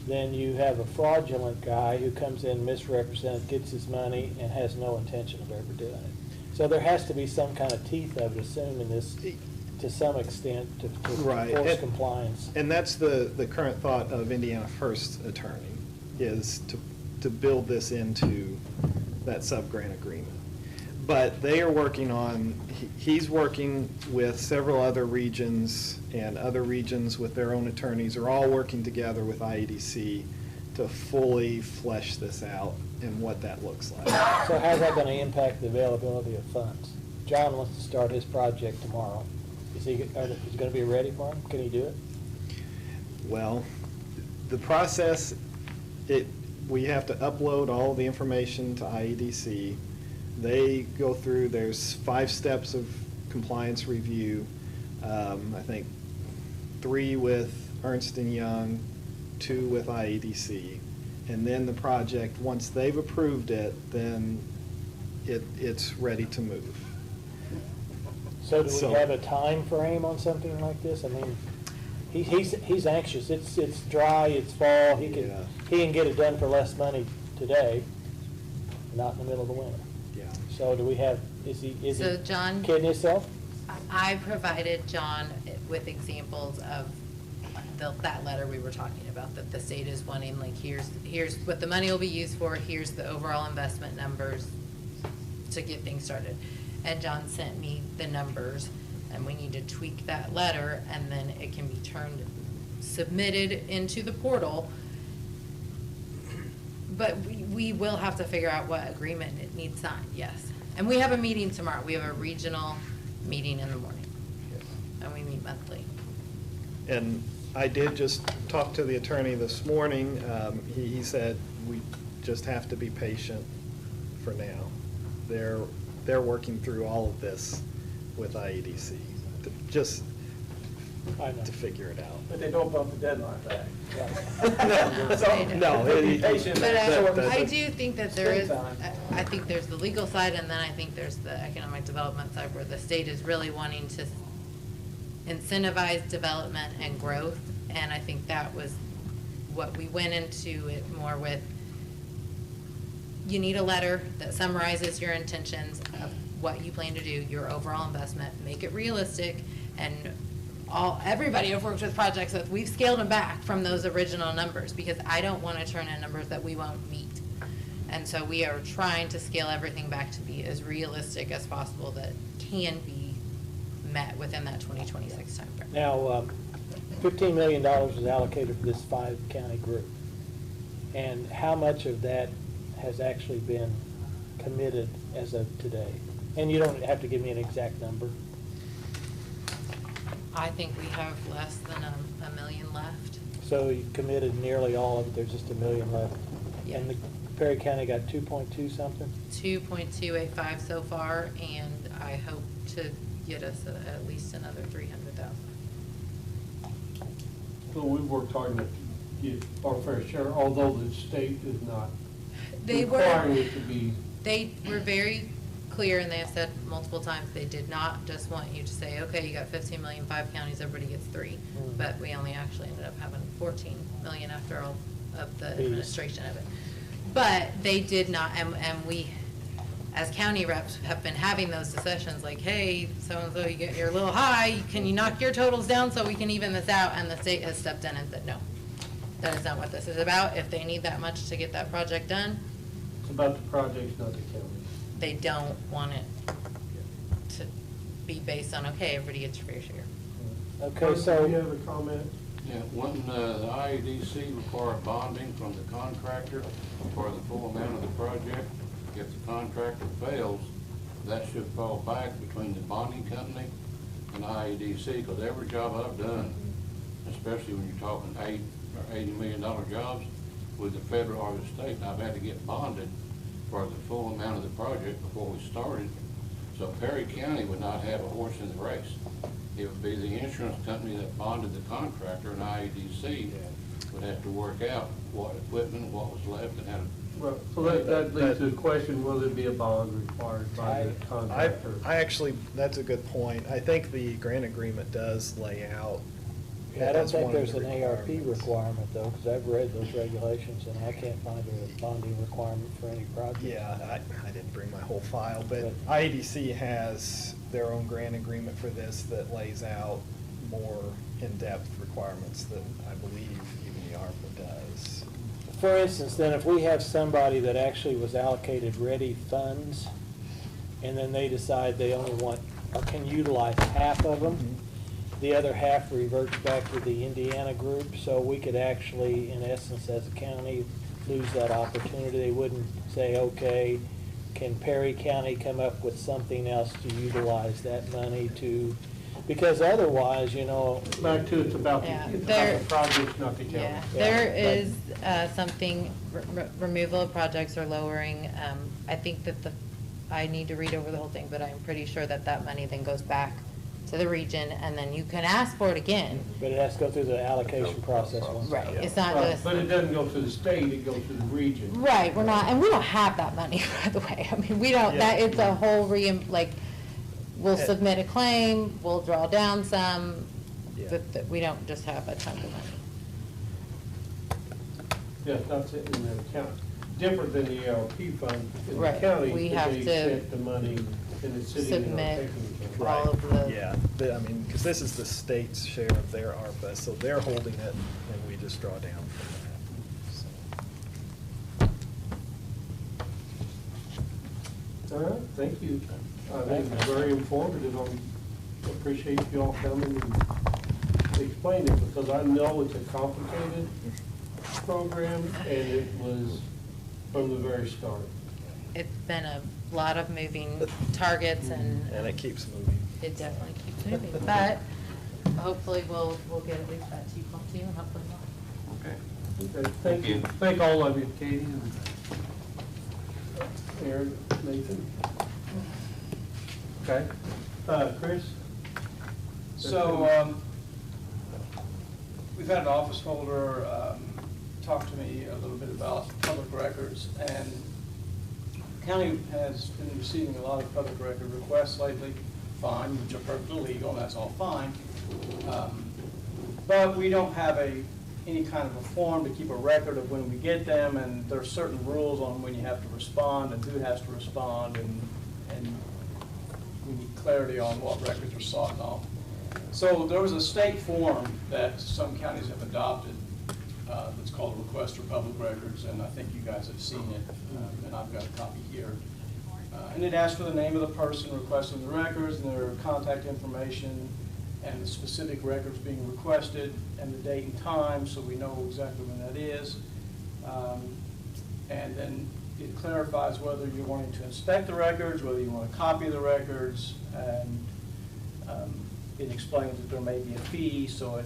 then you have a fraudulent guy who comes in, misrepresents, gets his money, and has no intention of ever doing it. So there has to be some kind of teeth, I would assume, in this, to some extent, to Right. force compliance. And that's the current thought of Indiana First attorney, is to build this into that sub-grant agreement. But they are working on, he's working with several other regions, and other regions with their own attorneys are all working together with IEDC to fully flesh this out and what that looks like. So how's that gonna impact the availability of funds? John wants to start his project tomorrow. Is it gonna be ready for him? Can he do it? Well, the process, we have to upload all the information to IEDC. They go through, there's 5 steps of compliance review. I think 3 with Ernst & Young, 2 with IEDC. And then the project, once they've approved it, then it's ready to move. So do So- we have a time frame on something like this? I mean, he's anxious. It's dry, it's fall. He can get it done for less money today, not in the middle of the winter. Yeah. So do we have, is he So, John- kidding himself? I provided John with examples of that letter we were talking about, that the state is wanting, like, here's what the money will be used for, here's the overall investment numbers to get things started. And John sent me the numbers, and we need to tweak that letter, and then it can be submitted into the portal. But we will have to figure out what agreement it needs signed, yes. And we have a meeting tomorrow. We have a regional meeting in the morning. And we meet monthly. And I did just talk to the attorney this morning. He said we just have to be patient for now. They're working through all of this with IEDC, I know. to figure it out. But they don't bump the deadline back. No, Be patient. But that- I do think that there is, Springtime. I think there's the legal side, and then I think there's the economic development side, where the state is really wanting to incentivize development and growth. And I think that was what we went into it more with. You need a letter that summarizes your intentions of what you plan to do, your overall investment, make it realistic, and everybody I've worked with projects with, we've scaled them back from those original numbers, because I don't want to turn in numbers that we won't meet. And so we are trying to scale everything back to be as realistic as possible that can be met within that 2026 timeframe. Now, $15 million was allocated for this 5-county group. And how much of that has actually been committed as of today? And you don't have to give me an exact number. I think we have less than a million left. So you committed nearly all of it, there's just $1 million left. Yeah. And the Perry County got 2.2 something? 2.285 so far, and I hope to get us at least another 300,000. So we've worked hard to get our fair share, although the state is not requiring it to be. They were very clear, and they have said multiple times, they did not just want you to say, okay, you got 15 million, 5 counties, everybody gets 3. But we only actually ended up having 14 million after all of the administration of it. But they did not, and we, as county reps, have been having those discussions like, hey, so-and-so, you're a little high, can you knock your totals down so we can even this out? And the state has stepped in and said, no, that is not what this is about. If they need that much to get that project done, It's about the projects, not the county. they don't want it to be based on, okay, everybody gets your fair share. Okay, so. Do you have a comment? Yeah, wouldn't the IEDC require bonding from the contractor for the full amount of the project? If the contractor fails, that should fall back between the bonding company and IEDC, because every job I've done, especially when you're talking $8 or $80 million jobs with the federal or the state, I've had to get bonded for the full amount of the project before we started. So Perry County would not have a horse in the race. It would be the insurance company that bonded the contractor, and IEDC would have to work out what equipment, what was left, and how to. Well, so that leads to the question, will there be a bond required by the contractor? I actually, that's a good point. I think the grant agreement does lay out. I don't that's think one of there's the an ARP requirements. requirement though, because I've read those regulations and I can't find a bonding requirement for any project. Yeah, I didn't bring my whole file, but But- IEDC has their own grant agreement for this that lays out more in-depth requirements than I believe even the ARPA does. For instance, then if we have somebody that actually was allocated ready funds and then they decide they only want, or can utilize half of them, the other half reverts back to the Indiana group, so we could actually, in essence, as a county, lose that opportunity. They wouldn't say, okay, can Perry County come up with something else to utilize that money to, because otherwise, you know. Back to it's about Yeah, the projects, not the county. Yeah, there is something, removal of projects or lowering, I think that I need to read over the whole thing, but I'm pretty sure that that money then goes back to the region, and then you can ask for it again. But it has to go through the allocation process once. Right, it's not Right, just. but it doesn't go to the state, it goes to the region. Right, we're not, and we don't have that money, by the way. I mean, we don't, that, it's a whole we'll submit a claim, we'll draw down some, that we don't just have a chunk of money. Yeah, that's it in the county. Different than the ARP fund in the Right, county, we because have they to accept the money and it's sitting in our submit checking account. all of the. Yeah, I mean, because this is the state's share of their ARPA, so they're holding it and we just draw down from that. So. All right, thank you. I think it's very informative. I appreciate you all coming and explaining it, because I know it's a complicated program, and it was from the very start. It's been a lot of moving targets, and And it keeps moving. it definitely keeps moving. But hopefully we'll get at least that 2.2 and hopefully more. Okay. Okay, thank you. Thank all of you, Katie and Aaron, Nathan. Okay, Chris? So, we've had an office holder talk to me a little bit about public records, and the county has been receiving a lot of public record requests lately, fine, which are perfectly legal, and that's all fine. But we don't have any kind of a form to keep a record of when we get them, and there are certain rules on when you have to respond and who has to respond, and we need clarity on what records are sought and all. So there was a state form that some counties have adopted that's called a request for public records, and I think you guys have seen it, and I've got a copy here. And it asks for the name of the person requesting the records and their contact information and the specific records being requested and the date and time, so we know exactly when that is. And then it clarifies whether you're wanting to inspect the records, whether you want to copy the records, and it explains that there may be a fee, so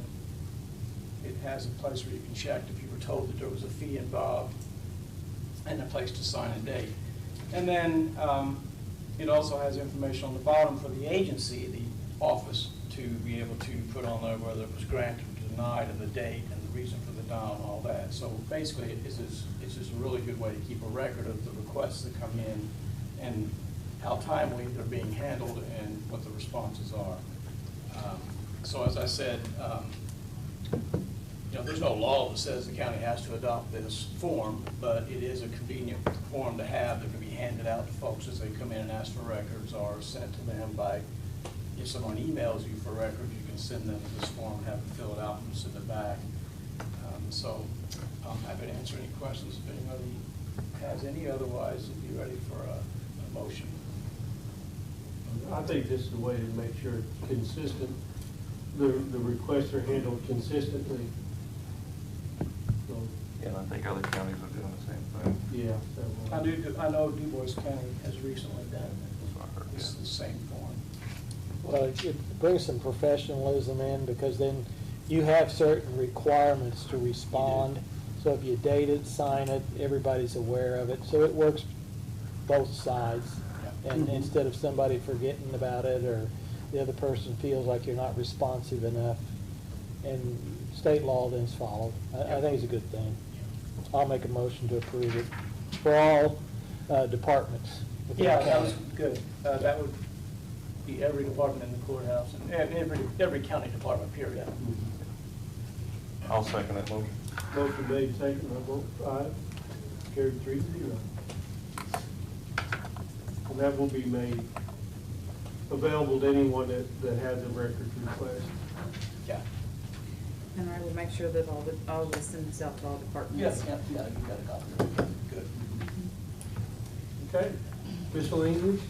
it has a place where you can check if you were told that there was a fee involved, and a place to sign a date. And then it also has information on the bottom for the agency, the office, to be able to put on there whether it was granted or denied and the date and the reason for the denial and all that. So basically, it's just a really good way to keep a record of the requests that come in and how timely they're being handled and what the responses are. So as I said, there's no law that says the county has to adopt this form, but it is a convenient form to have that can be handed out to folks as they come in and ask for records, or sent to them by, if someone emails you for records, you can send them this form, have them fill it out and send it back. So I'm happy to answer any questions if anybody has any. Otherwise, we'll be ready for a motion. I think this is the way to make sure it's consistent. The requests are handled consistently. So, And I think other counties are doing the same thing. yeah. I know Du Bois County has recently done That's what I heard, this yeah. the same form. Well, it brings some professionalism in, because then you have certain requirements to respond. So if you date it, sign it, everybody's aware of it. So it works both sides. And instead of somebody forgetting about it, or the other person feels like you're not responsive enough, and state law then's followed. I think it's a good thing. I'll make a motion to approve it for all departments. Yeah, that was good. That would be every department in the courthouse and every county department, period. I'll second that motion. Motion made, second, I vote aye. Carried 3-0. And that will be made available to anyone that has a records request. Yeah. And I will make sure that I'll send this out to all departments. Yeah, you got a copy of it. Good. Okay, miscellaneous?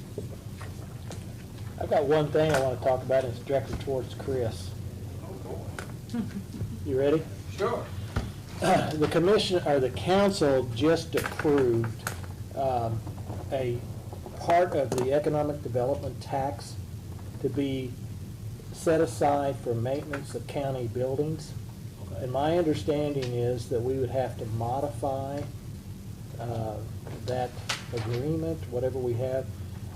I've got one thing I want to talk about, and it's directed towards Chris. You ready? Sure. The commission, or the council, just approved a part of the economic development tax to be set aside for maintenance of county buildings. Okay. And my understanding is that we would have to modify that agreement, whatever we have,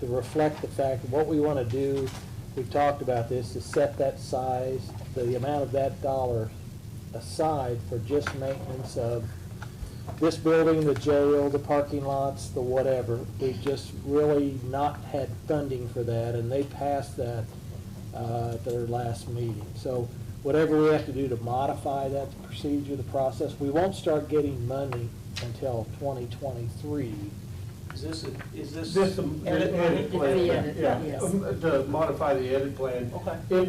to reflect the fact that what we want to do, we've talked about this, is set that size, the amount of that dollar aside for just maintenance of this building, the jail, the parking lots, the whatever. We've just really not had funding for that, and they passed that at their last meeting. So whatever we have to do to modify that procedure, the process, we won't start getting money until 2023. Is this This, the edit plan. The edit, Yeah, yes. to modify the edit plan. Okay. In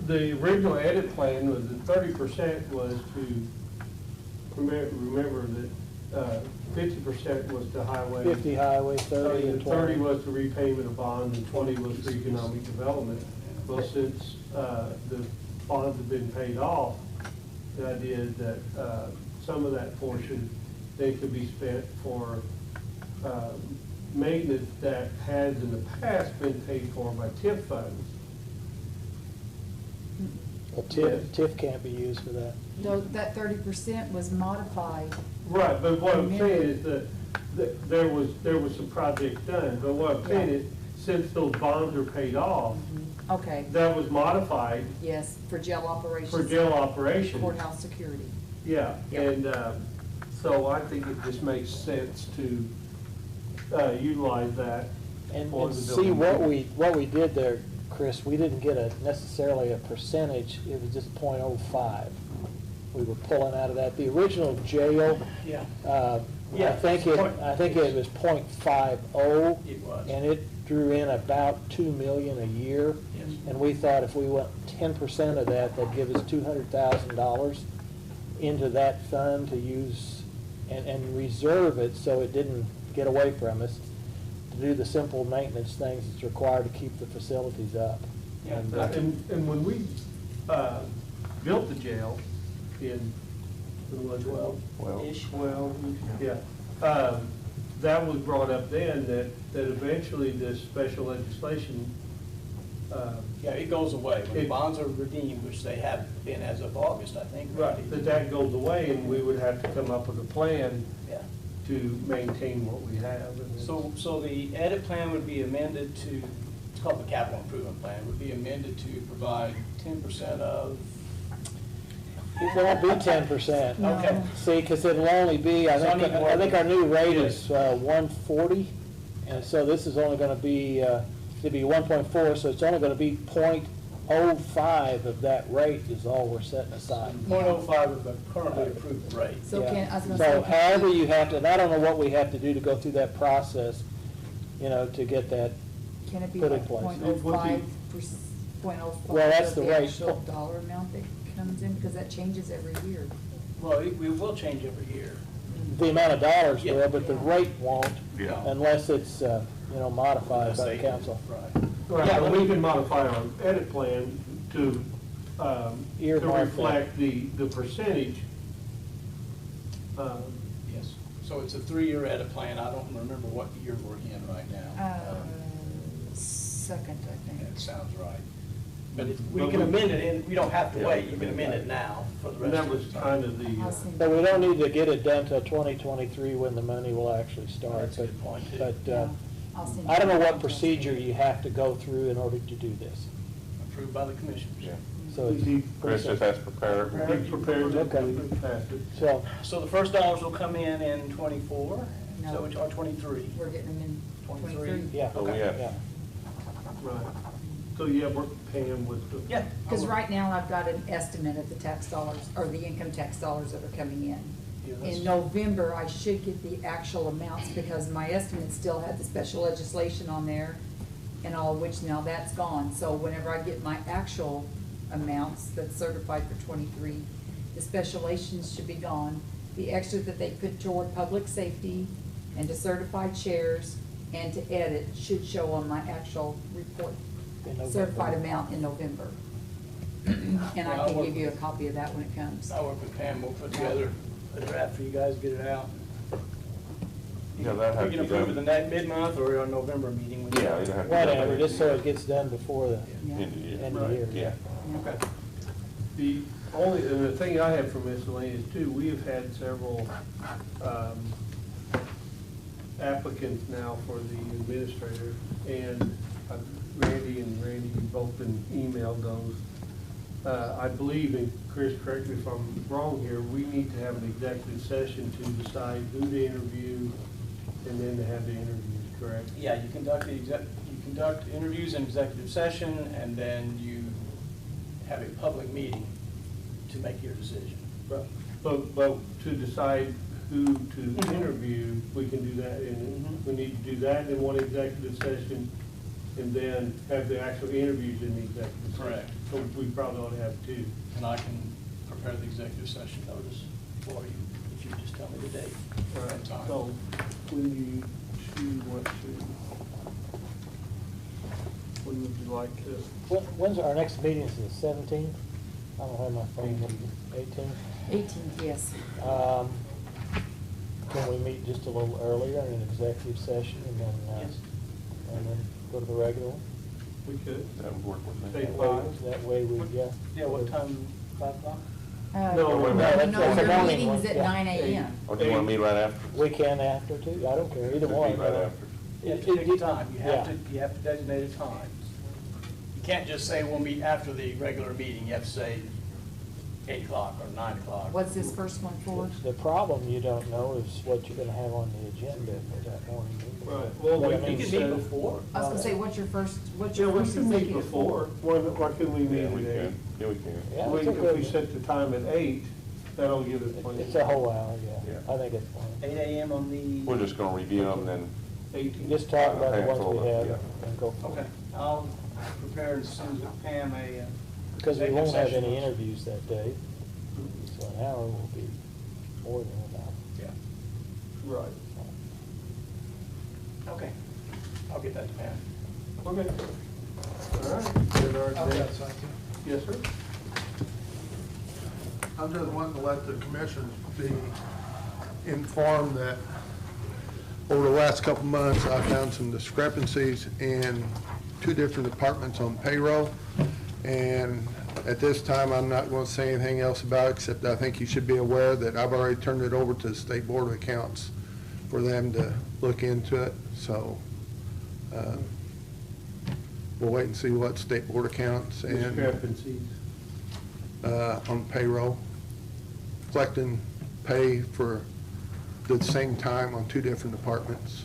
the original edit plan was that 30% was to, remember that 50% was to highway. 50 highway, 30 and 20. 30 was the repayment of bonds, and 20 was for economic development. Well, since the bonds have been paid off, the idea is that some of that portion, they could be spent for maintenance that has in the past been paid for by TIF funds. Well, TIF can't be used for that. Though that 30% was modified. Right, but what I'm saying is that there was some projects done, but what I'm saying is, since those bonds are paid off, Okay, that was modified yes, for jail operations. for jail operations. Courthouse security. Yeah, Yep. and so I think it just makes sense to utilize that. And for the see, building. what we did there, Chris, we didn't get necessarily a percentage, it was just .05. We were pulling out of that. The original jail, Yeah. I Yeah, think it was .50. It was. And it drew in about $2 million a year. Yes. And we thought if we went 10% of that, that'd give us $200,000 into that fund to use and reserve it so it didn't get away from us, to do the simple maintenance things that's required to keep the facilities up. Yeah. And, And when we built the jail in 12-ish. Well, yeah. That was brought up then, that eventually this special legislation, Yeah, it goes away. When the It- bonds are redeemed, which they have been as of August, I think. that goes away, and we would have to come up with a plan Yeah. to maintain what we have. and it's- So the edit plan would be amended to, it's called the capital improvement plan, would be amended to provide 10% of, It won't be 10%. okay. See, because it'll only be, I So I think, need more- I think our new rate is 140, and so this is only gonna be, it'll be 1.4, so it's only gonna be 0.05 of that rate is all we're setting aside. 0.05 of the currently approved rate. So Yeah. can, I was gonna So say. however you have to, and I don't know what we have to do to go through that process, you know, to get that, Can it be put in like place. 0.05, 0.05 Well, that's of the the rate. actual dollar amount that comes in, because that changes every year? Well, we will change every year. the amount of dollars Yeah. will, but the rate won't Yeah. unless it's, you know, modified Unless by they- the council. Right. Right, Yeah, but but we can modify our edit plan to Earmark that. reflect the percentage. Yes. So it's a 3-year edit plan. I don't remember what year we're in right now. Second, I That think. sounds right. But we can amend it, and we don't have to Yeah, wait. You can amend it now for the And rest that of was the kind time. of the, I'll send But we don't need to get it done till 2023 when the money will actually start. That's a good point, too. But Yeah, I'll send I don't you know the what contract. procedure you have to go through in order to do this. Approved by the commissioners. Yeah. So it's He- Chris just has to prepare. be prepared to Okay. pass it. So, So the first dollars will come in 24? No. So it's, or 23? We're getting them in 23. 23. yeah. So we have- Yeah. Right. So, yeah, we're paying with the. Yeah. Because right now, I've got an estimate of the tax dollars, or the income tax dollars that are coming in. Yeah, that's- In November, I should get the actual amounts, because my estimate still had the special legislation on there and all, which now that's gone. So whenever I get my actual amounts that's certified for 23, the specialations should be gone. The extra that they put toward public safety and to certified shares and to edit should show on my actual report, In November. certified amount in November. And I can give you a copy of that when it comes. I'll work with Pam. We'll put together a draft for you guys, get it out. Yeah, that has We to can be approve it done. the next mid-month or our November meeting. when you- Yeah, it'll have to be done. Whatever, just so it gets done before the Yeah. End of the year. end of the year. Yeah. Okay. The only, and the thing I have for miscellaneous too, we have had several applicants now for the administrator, and Randy and Randy, you've both been emailed those. I believe, and Chris, correct me if I'm wrong here, we need to have an executive session to decide who to interview and then to have the interviews, correct? Yeah, you conduct interviews in executive session, and then you have a public meeting to make your decision. But to decide who to interview, we can do that, and we need to do that in one executive session, and then have the actual interviews in the executive session. Correct. So we probably ought to have two. And I can prepare the executive session notice for you, if you just tell me the date and time. So when you choose what to, when would you like to? When's our next meeting, is the 17th? I don't have my phone, 18th? 18th, yes. Can we meet just a little earlier in an executive session and then go to the regular one? We could. That would work with me. Say That way- five. That way we, yeah. Yeah, what time, 5 o'clock? No, wait a minute. No, That's a your morning meeting's one, at yeah. 9 a.m. Or do you want to meet right after? We can after too, I don't care, either Could one. meet right after. You have to pick a time, you have Yeah. you have to designate a time. You can't just say we'll meet after the regular meeting, you have to say 8 o'clock or 9 o'clock. What's this first one for? The problem you don't know is what you're gonna have on the agenda for that morning meeting. Right, well, But we I can mean, You can meet before. I was gonna say, what's your first Yeah, we first can meet executive before. for? Why couldn't we meet Yeah, we at 8? can. Yeah, we can. Yeah, We- it's If we okay. set the time at 8, that'll give us plenty. It's a whole hour, yeah, Yeah. I think it's fine. 8 a.m. on the. We're just going to review them, then 18. Just talk about the Handful ones we of- have yeah. and go from Okay, there. I'll prepare as soon as Pam Because we won't have executive any session. interviews that day, so an hour will be more than an hour. Yeah. Right. Okay, I'll get that to Pam. Okay. All right. Then our next- Yes, sir. I'm just wanting to let the commissioners be informed that over the last couple of months, I found some discrepancies in 2 different departments on payroll. And at this time, I'm not going to say anything else about it, except I think you should be aware that I've already turned it over to the State Board of Accounts for them to look into it. So we'll wait and see what State Board of Accounts and Discrepancies. on payroll, collecting pay for the same time on 2 different departments.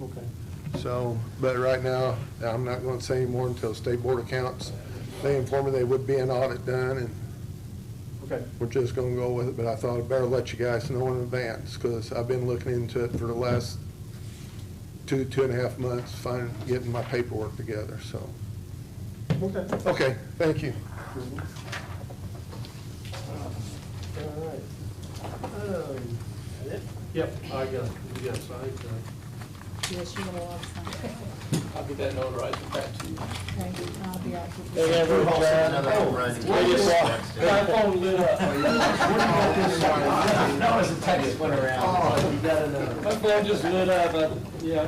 Okay. So, but right now, I'm not going to say any more until State Board of Accounts. They informed me they would be an audit done, and Okay. we're just going to go with it. But I thought I'd better let you guys know in advance, because I've been looking into it for the last 2.5 months, getting my paperwork together, so. Okay. Okay, thank you. All right. Yep, I got it. You got it signed, Yes, you will have some. I'll get that notarized and back to you. Okay, I'll be out. They ever adjourn? My phone lit up. That was a text went around. You got another. My phone just lit up, yeah.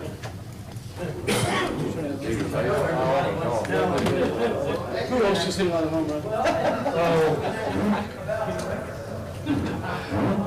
Who else just hit on the home run? Oh.